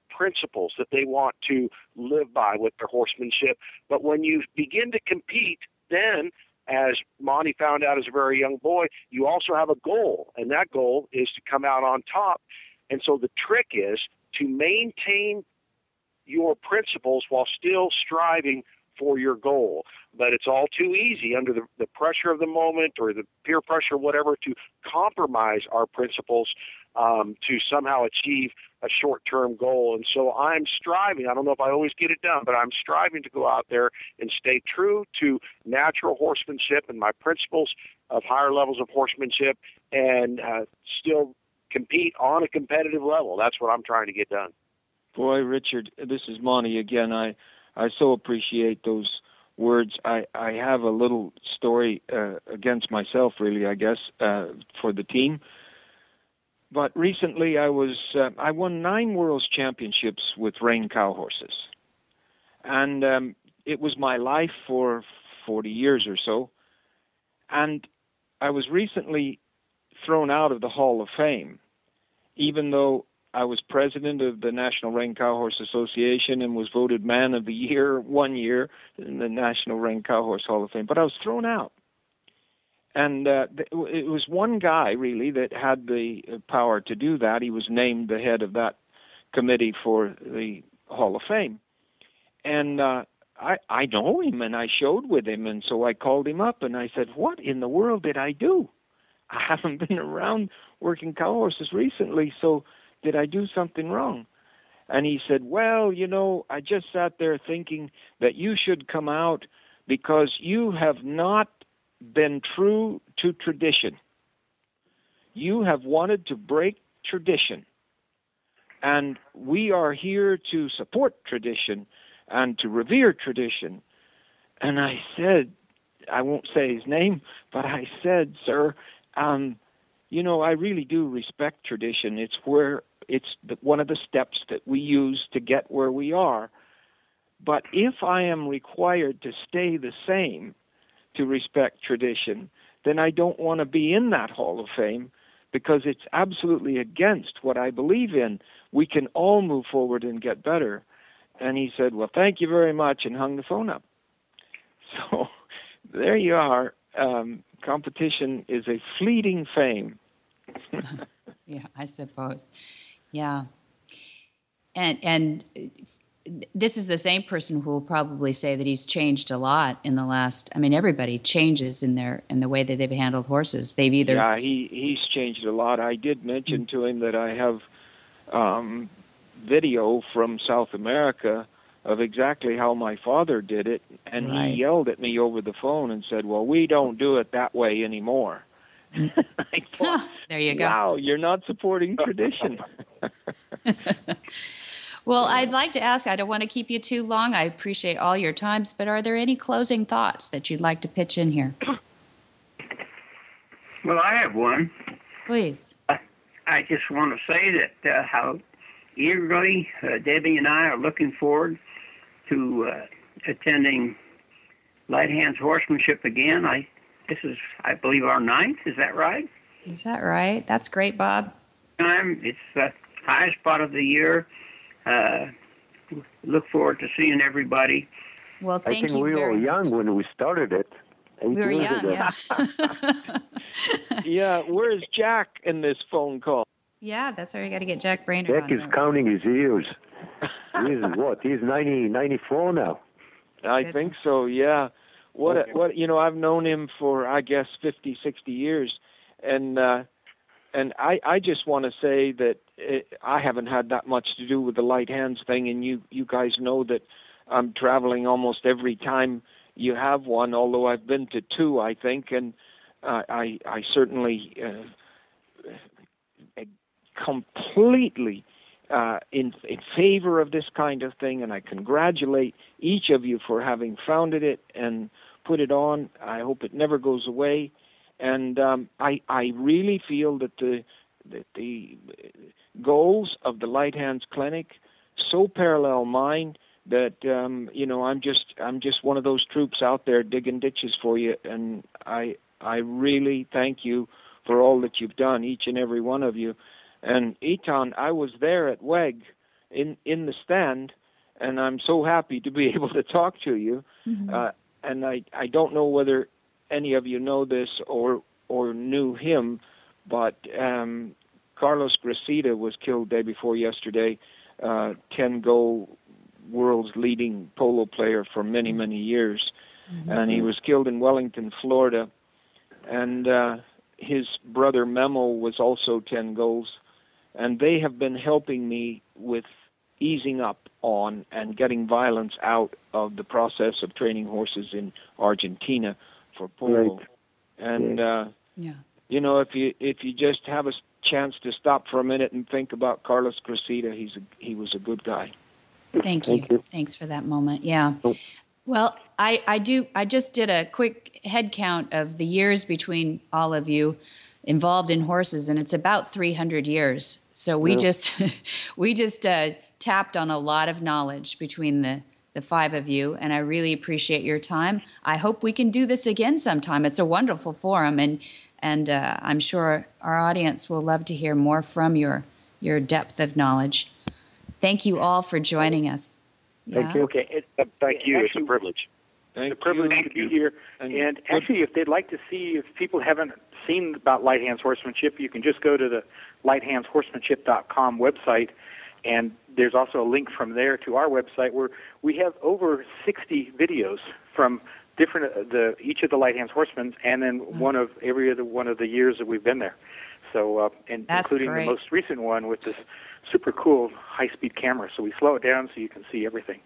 principles that they want to live by with their horsemanship. But when you begin to compete, then, as Monty found out as a very young boy, you also have a goal, and that goal is to come out on top. And so the trick is to maintain your principles while still striving for your goal. But it's all too easy under the pressure of the moment or the peer pressure, whatever, to compromise our principles to somehow achieve a short-term goal. And so I'm striving, I don't know if I always get it done, but I'm striving to go out there and stay true to natural horsemanship and my principles of higher levels of horsemanship and still compete on a competitive level. That's what I'm trying to get done. Boy, Richard, this is Monty again. I so appreciate those words. I have a little story against myself, really, I guess, for the team. But recently I won 9 World's Championships with rein cow horses. And it was my life for 40 years or so. And I was recently thrown out of the Hall of Fame, even though I was president of the National Rein Cow Horse Association and was voted Man of the Year one year in the National Rein Cow Horse Hall of Fame. But I was thrown out. And it was one guy, really, that had the power to do that. He was named the head of that committee for the Hall of Fame. And I know him, and I showed with him, and so I called him up, and I said, what in the world did I do? I haven't been around working cow horses recently, so did I do something wrong? And he said, well, you know, I just sat there thinking that you should come out because you have not been true to tradition. You have wanted to break tradition. And we are here to support tradition and to revere tradition. And I said, I won't say his name, but I said, sir, you know, I really do respect tradition. It's one of the steps that we use to get where we are. But if I am required to stay the same to respect tradition, then I don't want to be in that Hall of Fame because it's absolutely against what I believe in. We can all move forward and get better. And he said, well, thank you very much, and hung the phone up. So there you are. Competition is a fleeting fame. Yeah, I suppose. Yeah. And this is the same person who will probably say that he's changed a lot in the last. I mean, everybody changes in the way that they've handled horses. They've either. Yeah, he's changed a lot. I did mention to him that I have video from South America of exactly how my father did it, and Right. He yelled at me over the phone and said, well, we don't do it that way anymore. I thought, there you go. wow, you're not supporting tradition. Well, I'd like to ask, I don't want to keep you too long. I appreciate all your times, but are there any closing thoughts that you'd like to pitch in here? Well, I have one. Please. I just want to say that how eagerly Debbie and I are looking forward to attending Light Hands Horsemanship again. This is, I believe, our 9th. Is that right? Is that right? That's great, Bob. It's the highest spot of the year. Look forward to seeing everybody. Well, I thank think you we very were much. young when we started it. We were young, yeah. Yeah, where's Jack in this phone call? Yeah, that's where you got to get Jack Brainerd Jack on. is counting his years. He's what? He's 94 now. I think so, yeah. What you know, I've known him for, I guess, 50, 60 years. And I just want to say that I haven't had that much to do with the light hands thing, and you guys know that I'm traveling almost every time you have one, although I've been to 2, I think, and I certainly completely in favor of this kind of thing, and I congratulate each of you for having founded it and put it on. I hope it never goes away, and I really feel that the goals of the Light Hands Clinic so parallel mine that you know, I'm just one of those troops out there digging ditches for you, and I really thank you for all that you've done, each and every one of you. And Eton, I was there at WEG in the stand, and I'm so happy to be able to talk to you. Mm-hmm. And I don't know whether any of you know this or knew him, but Carlos Gracida was killed day before yesterday, 10 go world's leading polo player for many, many years. And he was killed in Wellington, Florida. And his brother Memo was also 10 goals. And they have been helping me with easing up on and getting violence out of the process of training horses in Argentina for polo. Right. And Yeah. if you just have a chance to stop for a minute and think about Carlos Cressida, he was a good guy. Thank you. Thanks for that moment. Yeah. Well, I just did a quick head count of the years between all of you involved in horses, and it's about 300 years. So we just tapped on a lot of knowledge between the five of you, and I really appreciate your time. I hope we can do this again sometime. It's a wonderful forum, and I'm sure our audience will love to hear more from your depth of knowledge. Thank you all for joining us. Thank you. Okay, thank you. It's a privilege. It's a privilege to be here. And actually, if they'd like to see, if people haven't seen about Light Hands Horsemanship, you can just go to the lighthandshorsemanship.com website, and there's also a link from there to our website where we have over 60 videos from each of the Light Hands Horsemen, and then one of the years that we've been there. So, and including great. the most recent one with this super cool high-speed camera. So we slow it down so you can see everything.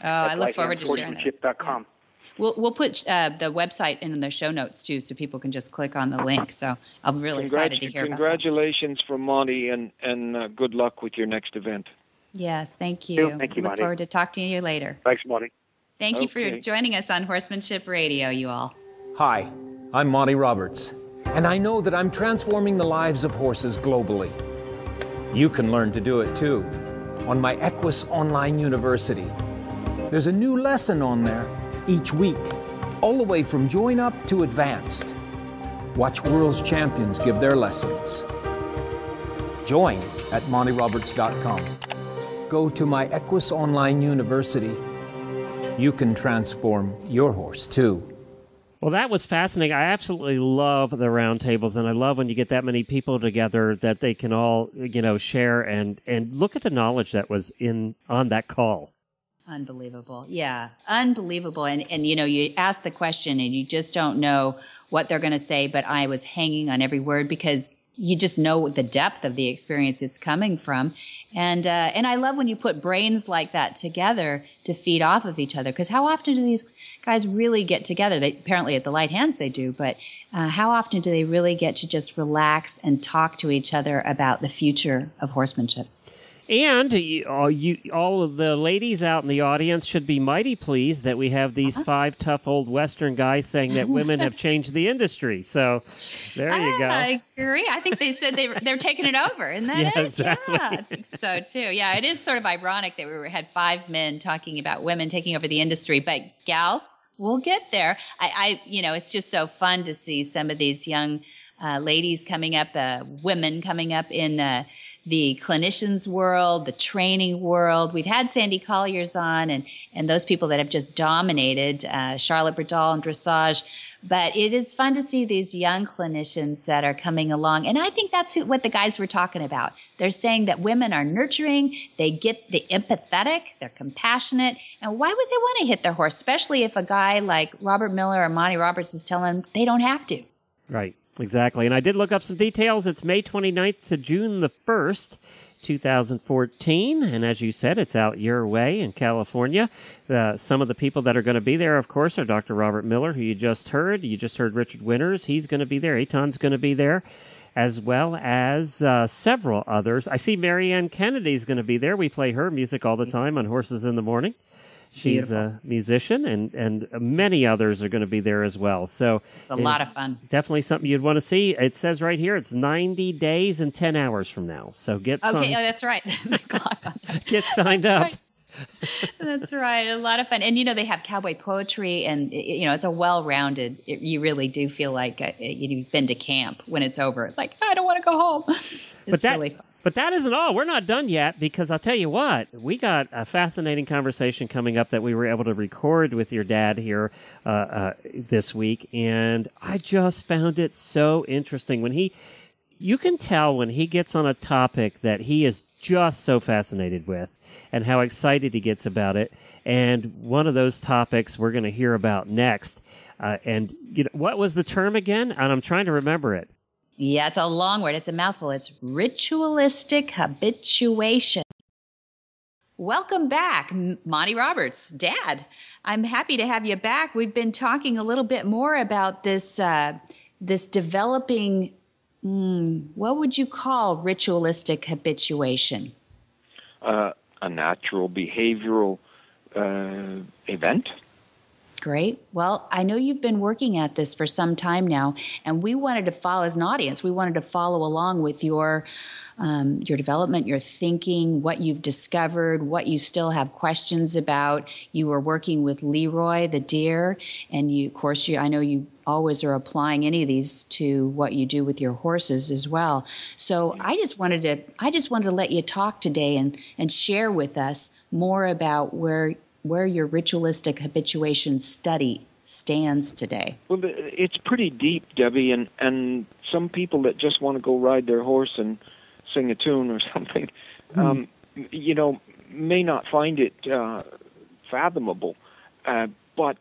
Oh, I look forward to sharing it. lighthandshorsemanship.com. We'll put the website in the show notes too, so people can just click on the link. So I'm really excited to hear about that. Congratulations from Monty, and good luck with your next event. Yes, thank you. Thank you, Look Monty. forward to talking to you later. Thanks, Monty. Thank you for joining us on Horsemanship Radio, you all. Hi, I'm Monty Roberts, and I know that I'm transforming the lives of horses globally. You can learn to do it too on my Equus Online University. There's a new lesson on there each week, all the way from join up to advanced. Watch world's champions give their lessons. Join at montyroberts.com. Go to my Equus Online University. You can transform your horse too. Well, that was fascinating. I absolutely love the roundtables, and I love when you get that many people together that they can all, share and look at the knowledge that was on that call. Unbelievable. Yeah, unbelievable. And you ask the question and you just don't know what they're going to say, but I was hanging on every word because you just know the depth of the experience it's coming from. And I love when you put brains like that together to feed off of each other, because how often do these guys really get together? Apparently at the Light Hands they do, but how often do they really get to just relax and talk to each other about the future of horsemanship? And all of the ladies out in the audience should be mighty pleased that we have these five tough old Western guys saying that women have changed the industry. So there you go. I agree. I think they said they're taking it over. Isn't that it? Exactly. Yeah, I think so too. Yeah, it is sort of ironic that we had five men talking about women taking over the industry, but gals, we'll get there. It's just so fun to see some of these young ladies coming up, women coming up in the clinicians world, the training world. We've had Sandy Collier's on and those people that have just dominated, Charlotte Bradal and dressage. But it is fun to see these young clinicians that are coming along. And I think that's what the guys were talking about. They're saying that women are nurturing, they get the empathetic, they're compassionate. And why would they want to hit their horse, especially if a guy like Robert Miller or Monty Roberts is telling them they don't have to? Right. Exactly. And I did look up some details. It's May 29th to June the 1st, 2014. And as you said, it's out your way in California. Some of the people that are going to be there, of course, are Dr. Robert Miller, who you just heard. You just heard Richard Winters. He's going to be there. Eitan's going to be there, as well as several others. I see Marianne Kennedy's going to be there. We play her music all the time on Horses in the Morning. She's Beautiful. a musician, and many others are going to be there as well. So it's a lot of fun. Definitely something you'd want to see. It says right here it's 90 days and 10 hours from now. So get signed. Okay, that's right. Get signed up. Right. That's right. A lot of fun. And, they have cowboy poetry, and, it's a well-rounded, you really do feel like you've been to camp when it's over. It's like, I don't want to go home. It's really fun. But that isn't all. We're not done yet, because I'll tell you what, we got a fascinating conversation coming up that we were able to record with your dad here this week, and I just found it so interesting. When You can tell when he gets on a topic that he is just so fascinated with and how excited he gets about it. And one of those topics we're going to hear about next. And what was the term again? And I'm trying to remember it. Yeah, it's a long word. It's a mouthful. It's ritualistic habituation. Welcome back, Monty Roberts, Dad. I'm happy to have you back. We've been talking a little bit more about this developing, what would you call ritualistic habituation? A natural behavioral event. Great. Well, I know you've been working at this for some time now, and we wanted to follow, as an audience, we wanted to follow along with your development, your thinking, what you've discovered, what you still have questions about. You were working with Leroy, the deer, and I know you always are applying any of these to what you do with your horses as well. So I just wanted to let you talk today and share with us more about where your ritualistic habituation study stands today. Well, it's pretty deep, Debbie, and some people that just want to go ride their horse and sing a tune or something, may not find it fathomable. But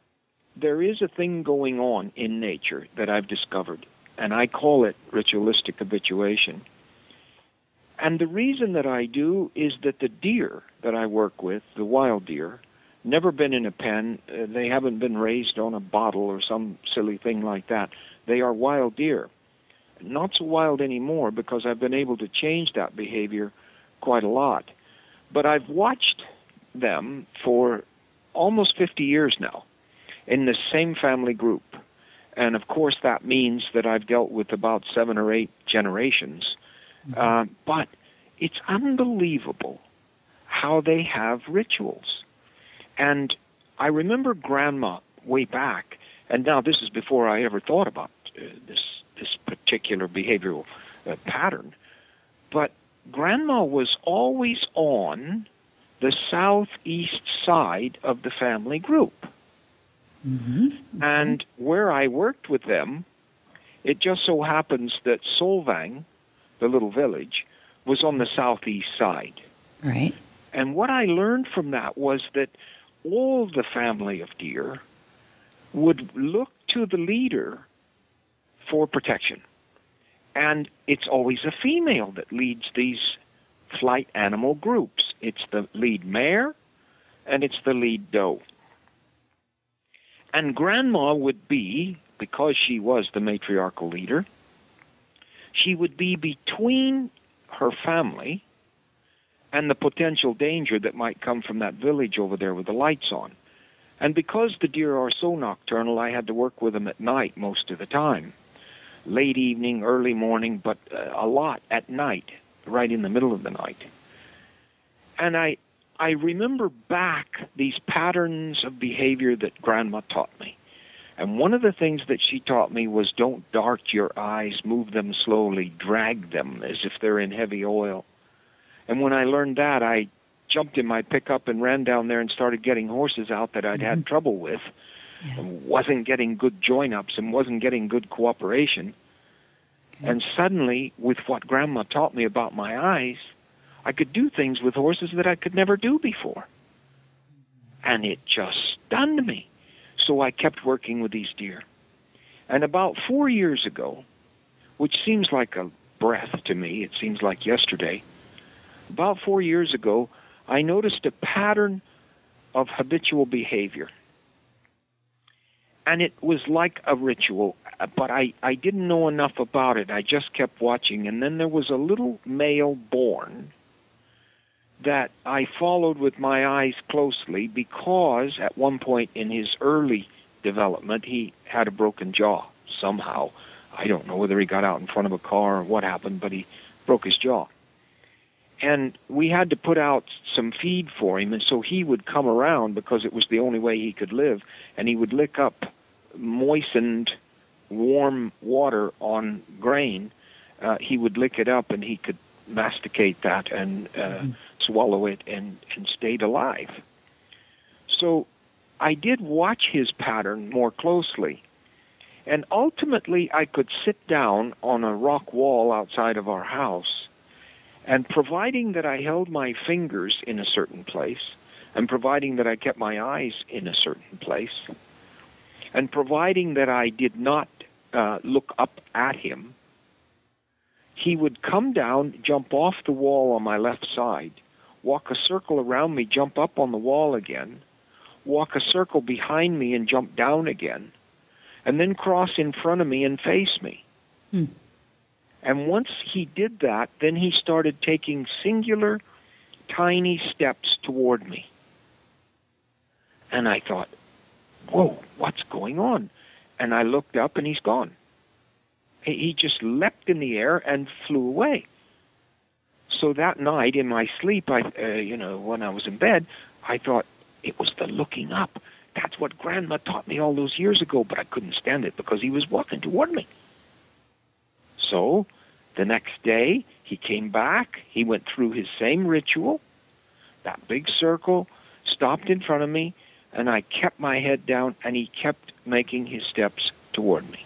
there is a thing going on in nature that I've discovered, and I call it ritualistic habituation. And the reason that I do is that the deer that I work with, the wild deer, never been in a pen. They haven't been raised on a bottle or some silly thing like that. They are wild deer. Not so wild anymore because I've been able to change that behavior quite a lot. But I've watched them for almost 50 years now in the same family group. And of course that means that I've dealt with about 7 or 8 generations. But it's unbelievable how they have rituals. And I remember Grandma way back, and now this is before I ever thought about this particular behavioral pattern, but Grandma was always on the southeast side of the family group. Mm-hmm. Okay. And where I worked with them, it just so happens that Solvang, the little village, was on the southeast side. Right. And what I learned from that was that all the family of deer would look to the leader for protection. And it's always a female that leads these flight animal groups. It's the lead mare and it's the lead doe. And Grandma would be, because she was the matriarchal leader, she would be between her family and the potential danger that might come from that village over there with the lights on. And because the deer are so nocturnal, I had to work with them at night most of the time. Late evening, early morning, but a lot at night, right in the middle of the night. And I remember back these patterns of behavior that Grandma taught me. And one of the things that she taught me was don't dart your eyes, move them slowly, drag them as if they're in heavy oil. And when I learned that, I jumped in my pickup and ran down there and started getting horses out that I'd had trouble with, and wasn't getting good join-ups and wasn't getting good cooperation. Okay. And suddenly, with what Grandma taught me about my eyes, I could do things with horses that I could never do before. And it just stunned me. So I kept working with these deer. And about 4 years ago, which seems like a breath to me, it seems like yesterday, about 4 years ago, I noticed a pattern of habitual behavior. And it was like a ritual, but I didn't know enough about it. I just kept watching. And then there was a little male born that I followed with my eyes closely because at one point in his early development, he had a broken jaw somehow. I don't know whether he got out in front of a car or what happened, but he broke his jaw. And we had to put out some feed for him, and so he would come around because it was the only way he could live, and he would lick up moistened, warm water on grain. He would lick it up, and he could masticate that and swallow it and stayed alive. So I did watch his pattern more closely, And ultimately, I could sit down on a rock wall outside of our house, and providing that I held my fingers in a certain place, and providing that I kept my eyes in a certain place, and providing that I did not look up at him, he would come down, jump off the wall on my left side, walk a circle around me, jump up on the wall again, walk a circle behind me and jump down again, and then cross in front of me and face me. And once he did that, then he started taking singular, tiny steps toward me. And I thought, whoa, what's going on? And I looked up, and he's gone. He just leapt in the air and flew away. So that night in my sleep, when I was in bed, I thought it was the looking up. That's what Grandma taught me all those years ago, but I couldn't stand it because he was walking toward me. So the next day, he came back. He went through his same ritual, that big circle, stopped in front of me, and I kept my head down, and he kept making his steps toward me.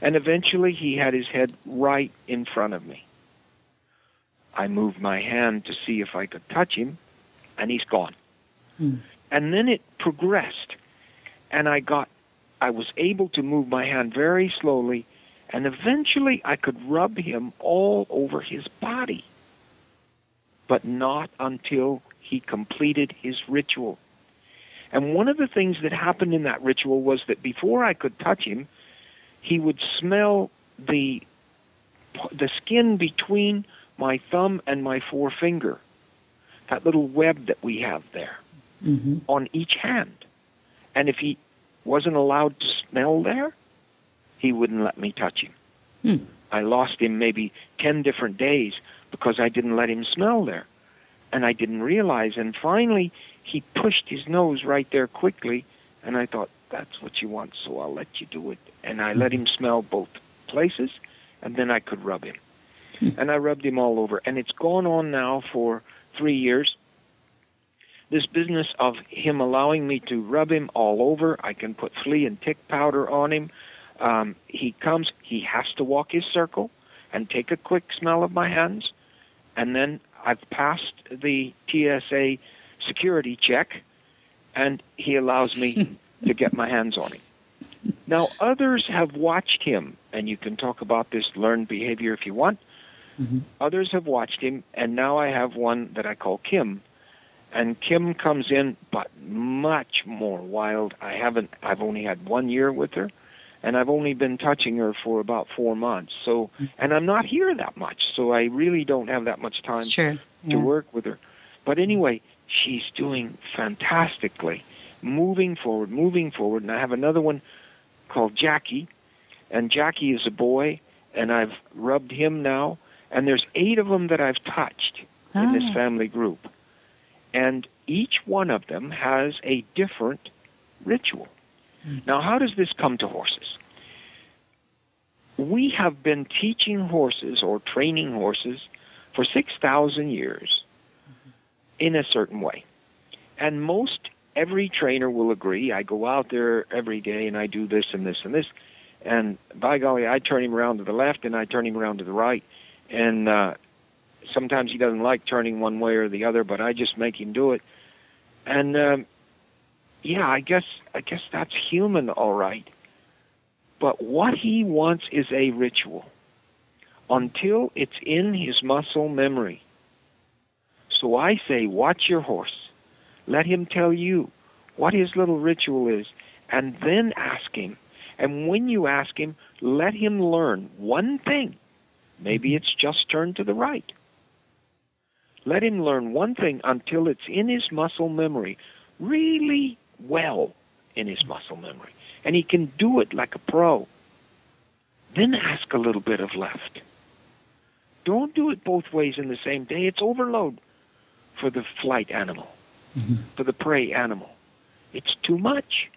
And eventually, he had his head right in front of me. I moved my hand to see if I could touch him, and he's gone. And then it progressed, and I was able to move my hand very slowly, and eventually I could rub him all over his body, but not until he completed his ritual. And one of the things that happened in that ritual was that before I could touch him, he would smell the skin between my thumb and my forefinger, that little web that we have there, on each hand. And if he wasn't allowed to smell there, he wouldn't let me touch him. I lost him maybe 10 different days because I didn't let him smell there. And I didn't realize. And finally, he pushed his nose right there quickly, and I thought, that's what you want, so I'll let you do it. And I let him smell both places, and then I could rub him. And I rubbed him all over. And it's gone on now for 3 years. This business of him allowing me to rub him all over, I can put flea and tick powder on him. He comes, he has to walk his circle and take a quick smell of my hands. And then I've passed the TSA security check, and he allows me to get my hands on him. Now, others have watched him, and you can talk about this learned behavior if you want. Others have watched him, and now I have one that I call Kim. And Kim comes in, but much more wild. I've only had 1 year with her, and I've only been touching her for about 4 months. So, and I'm not here that much, so I really don't have that much time to work with her. But anyway, she's doing fantastically, moving forward. And I have another one called Jackie, and Jackie is a boy, and I've rubbed him now, and there's 8 of them that I've touched in this family group. And each one of them has a different ritual. Now, how does this come to horses? We have been teaching horses or training horses for 6,000 years in a certain way. And most every trainer will agree. I go out there every day and I do this and this and this. And by golly, I turn him around to the left and I turn him around to the right. And sometimes he doesn't like turning one way or the other, but I just make him do it. And I guess that's human, all right. But what he wants is a ritual until it's in his muscle memory. So I say, watch your horse. Let him tell you what his little ritual is, and then ask him. And when you ask him, let him learn one thing. Maybe it's just turn to the right. Let him learn one thing until it's in his muscle memory, really well in his muscle memory. And he can do it like a pro. Then ask a little bit of left. Don't do it both ways in the same day. It's overload for the flight animal, for the prey animal. It's too much.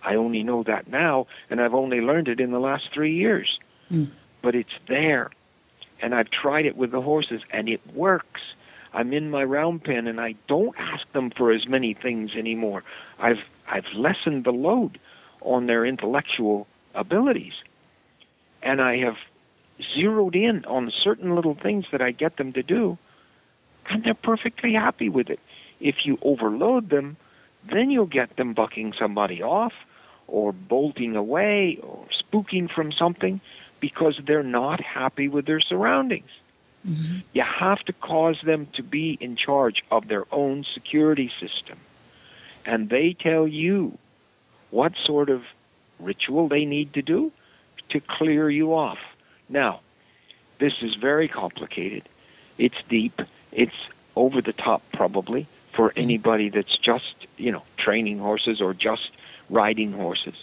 I only know that now, and I've only learned it in the last 3 years. But it's there. And I've tried it with the horses, and it works. I'm in my round pen, and I don't ask them for as many things anymore. I've lessened the load on their intellectual abilities. And I have zeroed in on certain little things that I get them to do, and they're perfectly happy with it. If you overload them, then you'll get them bucking somebody off or bolting away or spooking from something because they're not happy with their surroundings. Mm-hmm. You have to cause them to be in charge of their own security system. And they tell you what sort of ritual they need to do to clear you off. Now, this is very complicated. It's deep. It's over the top, probably, for anybody that's just, training horses or just riding horses.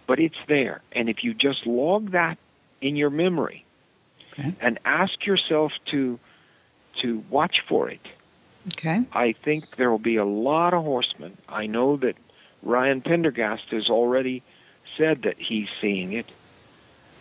But it's there. And if you just log that in your memory and ask yourself to watch for it, I think there will be a lot of horsemen. I know that Ryan Pendergast has already said that he's seeing it.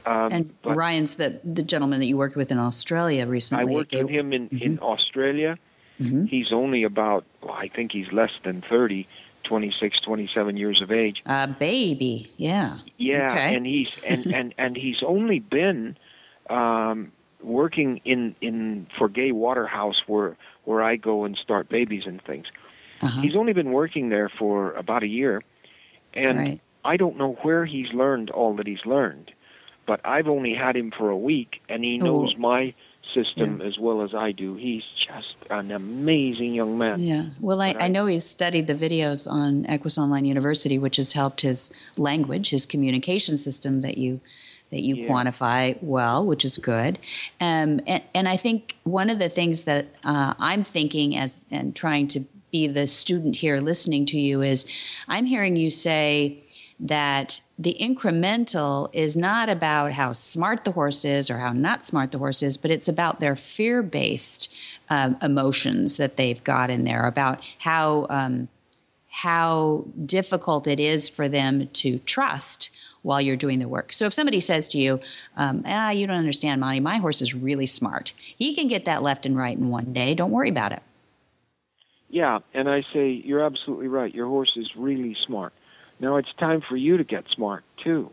And Ryan's the gentleman that you worked with in Australia recently. I worked with him in Australia. Mm-hmm. He's only about, I think he's less than 30, 26, 27 years of age. A baby, yeah. Yeah, okay. And he's and he's only been working in for Gay Waterhouse where I go and start babies and things. Uh-huh. He's only been working there for about a year, and I don't know where he's learned all that he's learned. But I've only had him for a week, and he knows my system as well as I do. He's just an amazing young man. Yeah. Well, I know he's studied the videos on Equus Online University, which has helped his language, his communication system that you quantify well, which is good. And I think one of the things that I'm thinking and trying to be the student here listening to you is I'm hearing you say that the incremental is not about how smart the horse is or how not smart the horse is, but it's about their fear-based emotions that they've got in there, about how difficult it is for them to trust while you're doing the work. So if somebody says to you, you don't understand, Monty, my horse is really smart. He can get that left and right in one day. Don't worry about it. Yeah, and I say, you're absolutely right. Your horse is really smart. Now it's time for you to get smart, too.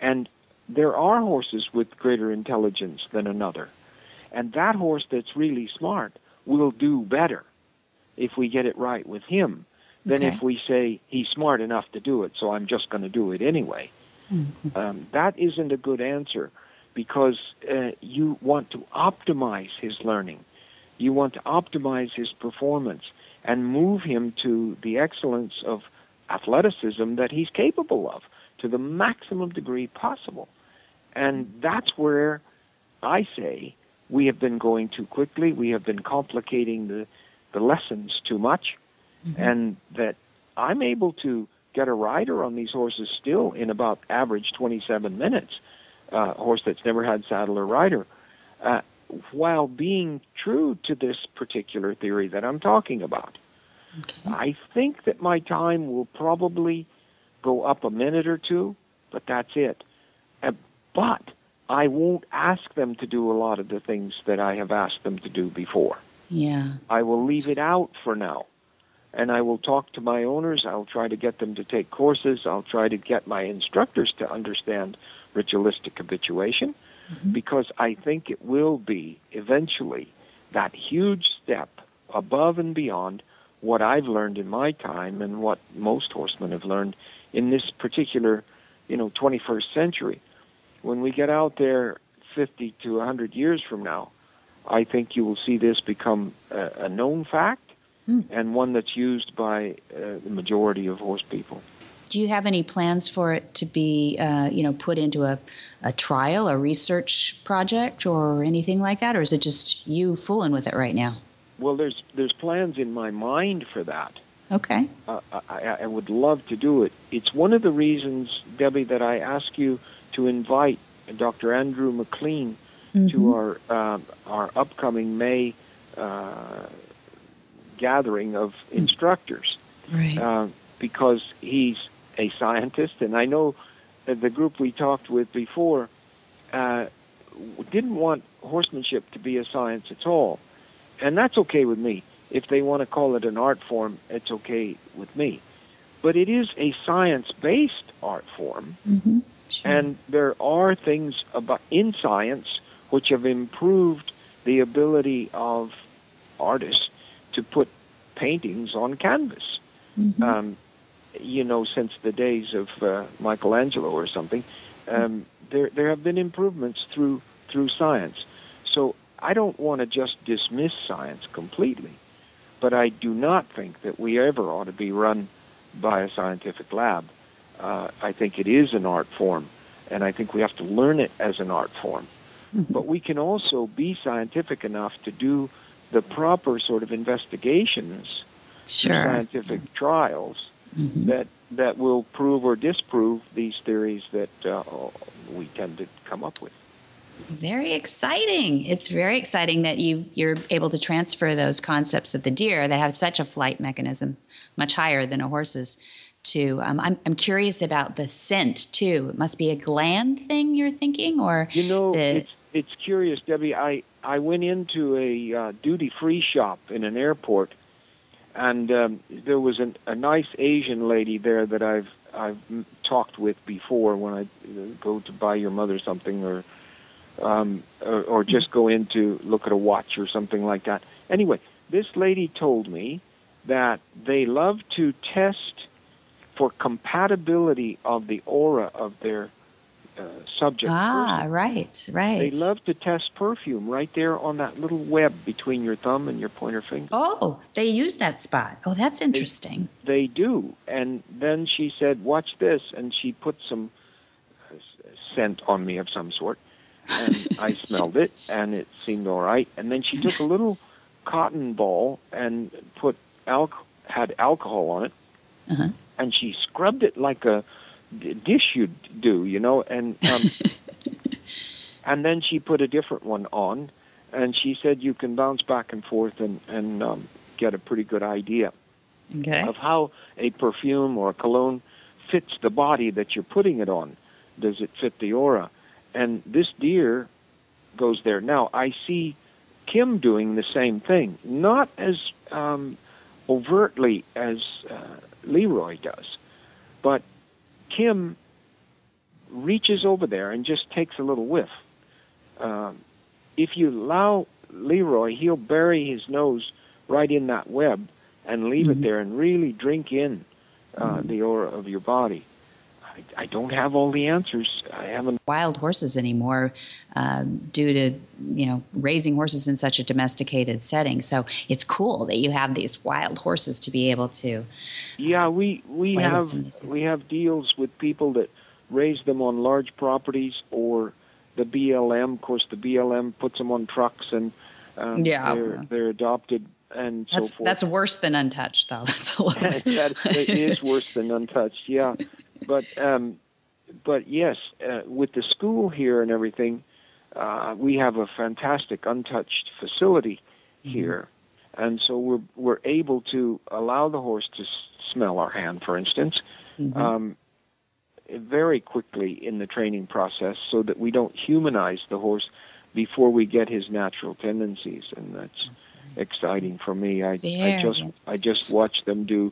And there are horses with greater intelligence than another. And that horse that's really smart will do better if we get it right with him than if we say he's smart enough to do it, so I'm just going to do it anyway. Mm-hmm. That isn't a good answer because you want to optimize his learning. You want to optimize his performance and move him to the excellence of athleticism that he's capable of to the maximum degree possible. And that's where I say we have been going too quickly. We have been complicating the lessons too much. Mm-hmm. And that I'm able to get a rider on these horses still in about average 27 minutes, a horse that's never had saddle or rider, while being true to this particular theory that I'm talking about. Okay. I think that my time will probably go up a minute or two, but that's it. But I won't ask them to do a lot of the things that I have asked them to do before. Yeah. I will leave it out for now. And I will talk to my owners. I'll try to get them to take courses. I'll try to get my instructors to understand ritualistic habituation, because I think it will be eventually that huge step above and beyond what I've learned in my time and what most horsemen have learned in this particular, 21st century. When we get out there 50 to 100 years from now, I think you will see this become a known fact and one that's used by the majority of horse people. Do you have any plans for it to be, put into a trial, a research project, or anything like that, or is it just you fooling with it right now? Well, there's plans in my mind for that. Okay. I would love to do it. It's one of the reasons, Debbie, that I ask you to invite Dr. Andrew McLean to our upcoming May gathering of instructors, right? Because he's a scientist, and I know the group we talked with before didn't want horsemanship to be a science at all. And that's okay with me. If they want to call it an art form, it's okay with me. But it is a science-based art form, Sure. And there are things in science which have improved the ability of artists to put paintings on canvas. Mm-hmm. Since the days of Michelangelo or something, there have been improvements through science. So I don't want to just dismiss science completely, but I do not think that we ever ought to be run by a scientific lab. I think it is an art form, and I think we have to learn it as an art form. Mm-hmm. But we can also be scientific enough to do the proper sort of investigations, Sure. scientific trials, Mm-hmm. that will prove or disprove these theories that we tend to come up with. Very exciting. It's very exciting that you're able to transfer those concepts of the deer that have such a flight mechanism, much higher than a horse's, to I'm curious about the scent too. It must be a gland thing you're thinking, or it's curious, Debbie. I went into a duty-free shop in an airport, and there was a nice Asian lady there that I've talked with before when I go to buy your mother something, or just go in to look at a watch or something like that. Anyway, this lady told me that they love to test for compatibility of the aura of their subject person. Right. They love to test perfume right there on that little web between your thumb and your pointer finger. Oh, they use that spot. Oh, that's interesting. They do. And then she said, watch this, and she put some scent on me of some sort, and I smelled it, and it seemed all right. And then she took a little cotton ball and had alcohol on it, and she scrubbed it like a dish you'd do, and and then she put a different one on, and she said you can bounce back and forth and get a pretty good idea of how a perfume or a cologne fits the body that you're putting it on. Does it fit the aura? And this deer goes there. Now, I see Kim doing the same thing, not as overtly as Leroy does, but Kim reaches over there and just takes a little whiff. If you allow Leroy, he'll bury his nose right in that web and leave it there and really drink in the aura of your body. I don't have all the answers. I haven't. Wild horses anymore due to, raising horses in such a domesticated setting. So it's cool that you have these wild horses to be able to. Yeah, we have deals with people that raise them on large properties, or the BLM. Of course, the BLM puts them on trucks, and they're adopted and so forth. That's worse than untouched, though. That's a little bit. It is worse than untouched. Yeah. But yes, with the school here and everything, we have a fantastic untouched facility here, and so we're able to allow the horse to smell our hand, for instance, very quickly in the training process, so that we don't humanize the horse before we get his natural tendencies, and that's exciting for me. I just watched them do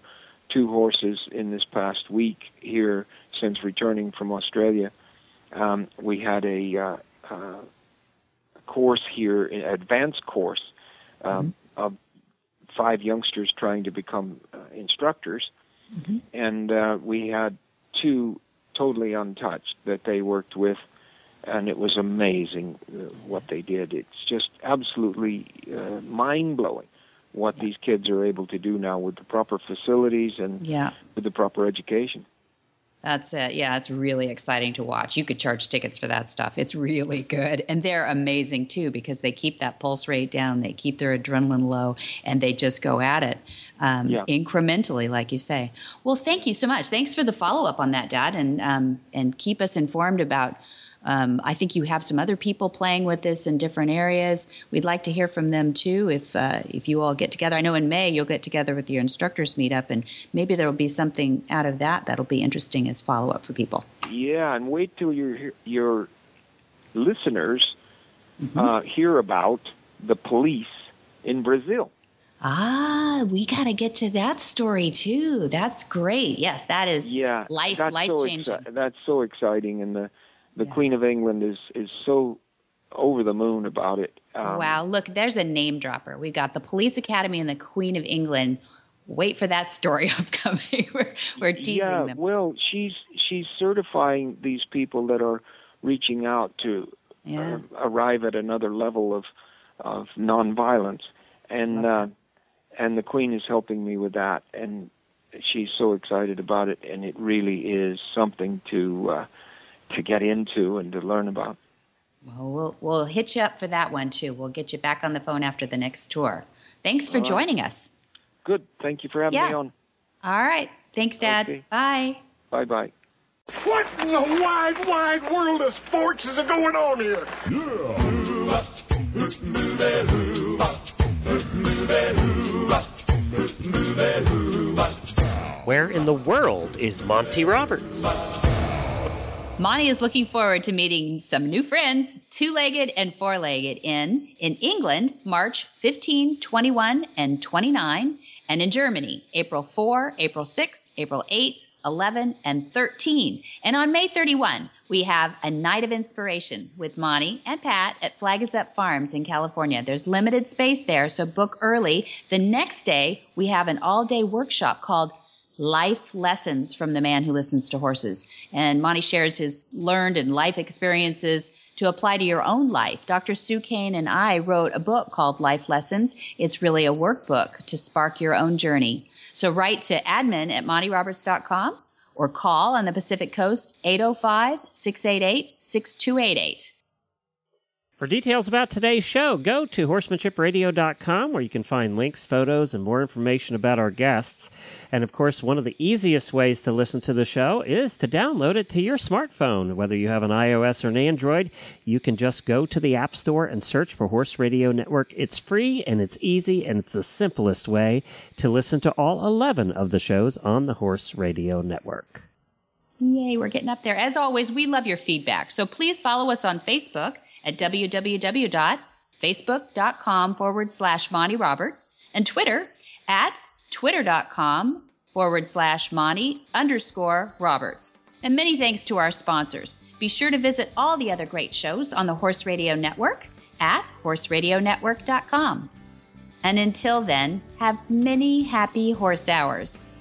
2 horses in this past week here since returning from Australia. We had a course here, an advanced course of 5 youngsters trying to become instructors, and we had 2 totally untouched that they worked with, and it was amazing what they did. It's just absolutely mind-blowing what these kids are able to do now with the proper facilities and with the proper education. That's it. Yeah, it's really exciting to watch. You could charge tickets for that stuff. It's really good. And they're amazing, too, because they keep that pulse rate down, they keep their adrenaline low, and they just go at it incrementally, like you say. Well, thank you so much. Thanks for the follow-up on that, Dad, and keep us informed about I think you have some other people playing with this in different areas. We'd like to hear from them, too, if you all get together. I know in May you'll get together with your instructors meetup, and maybe there will be something out of that'll be interesting as follow-up for people. Yeah, and wait till your listeners hear about the police in Brazil. We got to get to that story too. That's great. Yes, that is life-changing. That's so exciting, and the Queen of England is so over the moon about it. Wow, look, there's a name dropper. We got the Police Academy and the Queen of England. Wait for that story upcoming. We're teasing them. Yeah, well, she's certifying these people that are reaching out to arrive at another level of nonviolence, and the Queen is helping me with that, and she's so excited about it, and it really is something to get into and to learn about. Well, we'll hit you up for that one too. We'll get you back on the phone after the next tour. Thanks for joining us. Good. Thank you for having me on. All right. Thanks, Dad. Okay. Bye. Bye-bye. What in the wide world of sports is going on here? Where in the world is Monty Roberts? Monty is looking forward to meeting some new friends, two-legged and four-legged, in England, March 15, 21, and 29, and in Germany, April 4, April 6, April 8, 11, and 13. And on May 31, we have a night of inspiration with Monty and Pat at Flag Is Up Farms in California. There's limited space there, so book early. The next day, we have an all-day workshop called Life Lessons from the Man Who Listens to Horses. And Monty shares his learned and life experiences to apply to your own life. Dr. Sue Kane and I wrote a book called Life Lessons. It's really a workbook to spark your own journey. So write to admin@montyroberts.com or call on the Pacific Coast 805-688-6288. For details about today's show, go to horsemanshipradio.com, where you can find links, photos, and more information about our guests. And, of course, one of the easiest ways to listen to the show is to download it to your smartphone. Whether you have an iOS or an Android, you can just go to the App Store and search for Horse Radio Network. It's free, and it's easy, and it's the simplest way to listen to all 11 of the shows on the Horse Radio Network. Yay, we're getting up there. As always, we love your feedback. So please follow us on Facebook at www.facebook.com/Monty Roberts and Twitter at twitter.com/Monty_Roberts. And many thanks to our sponsors. Be sure to visit all the other great shows on the Horse Radio Network at horseradionetwork.com. And until then, have many happy horse hours.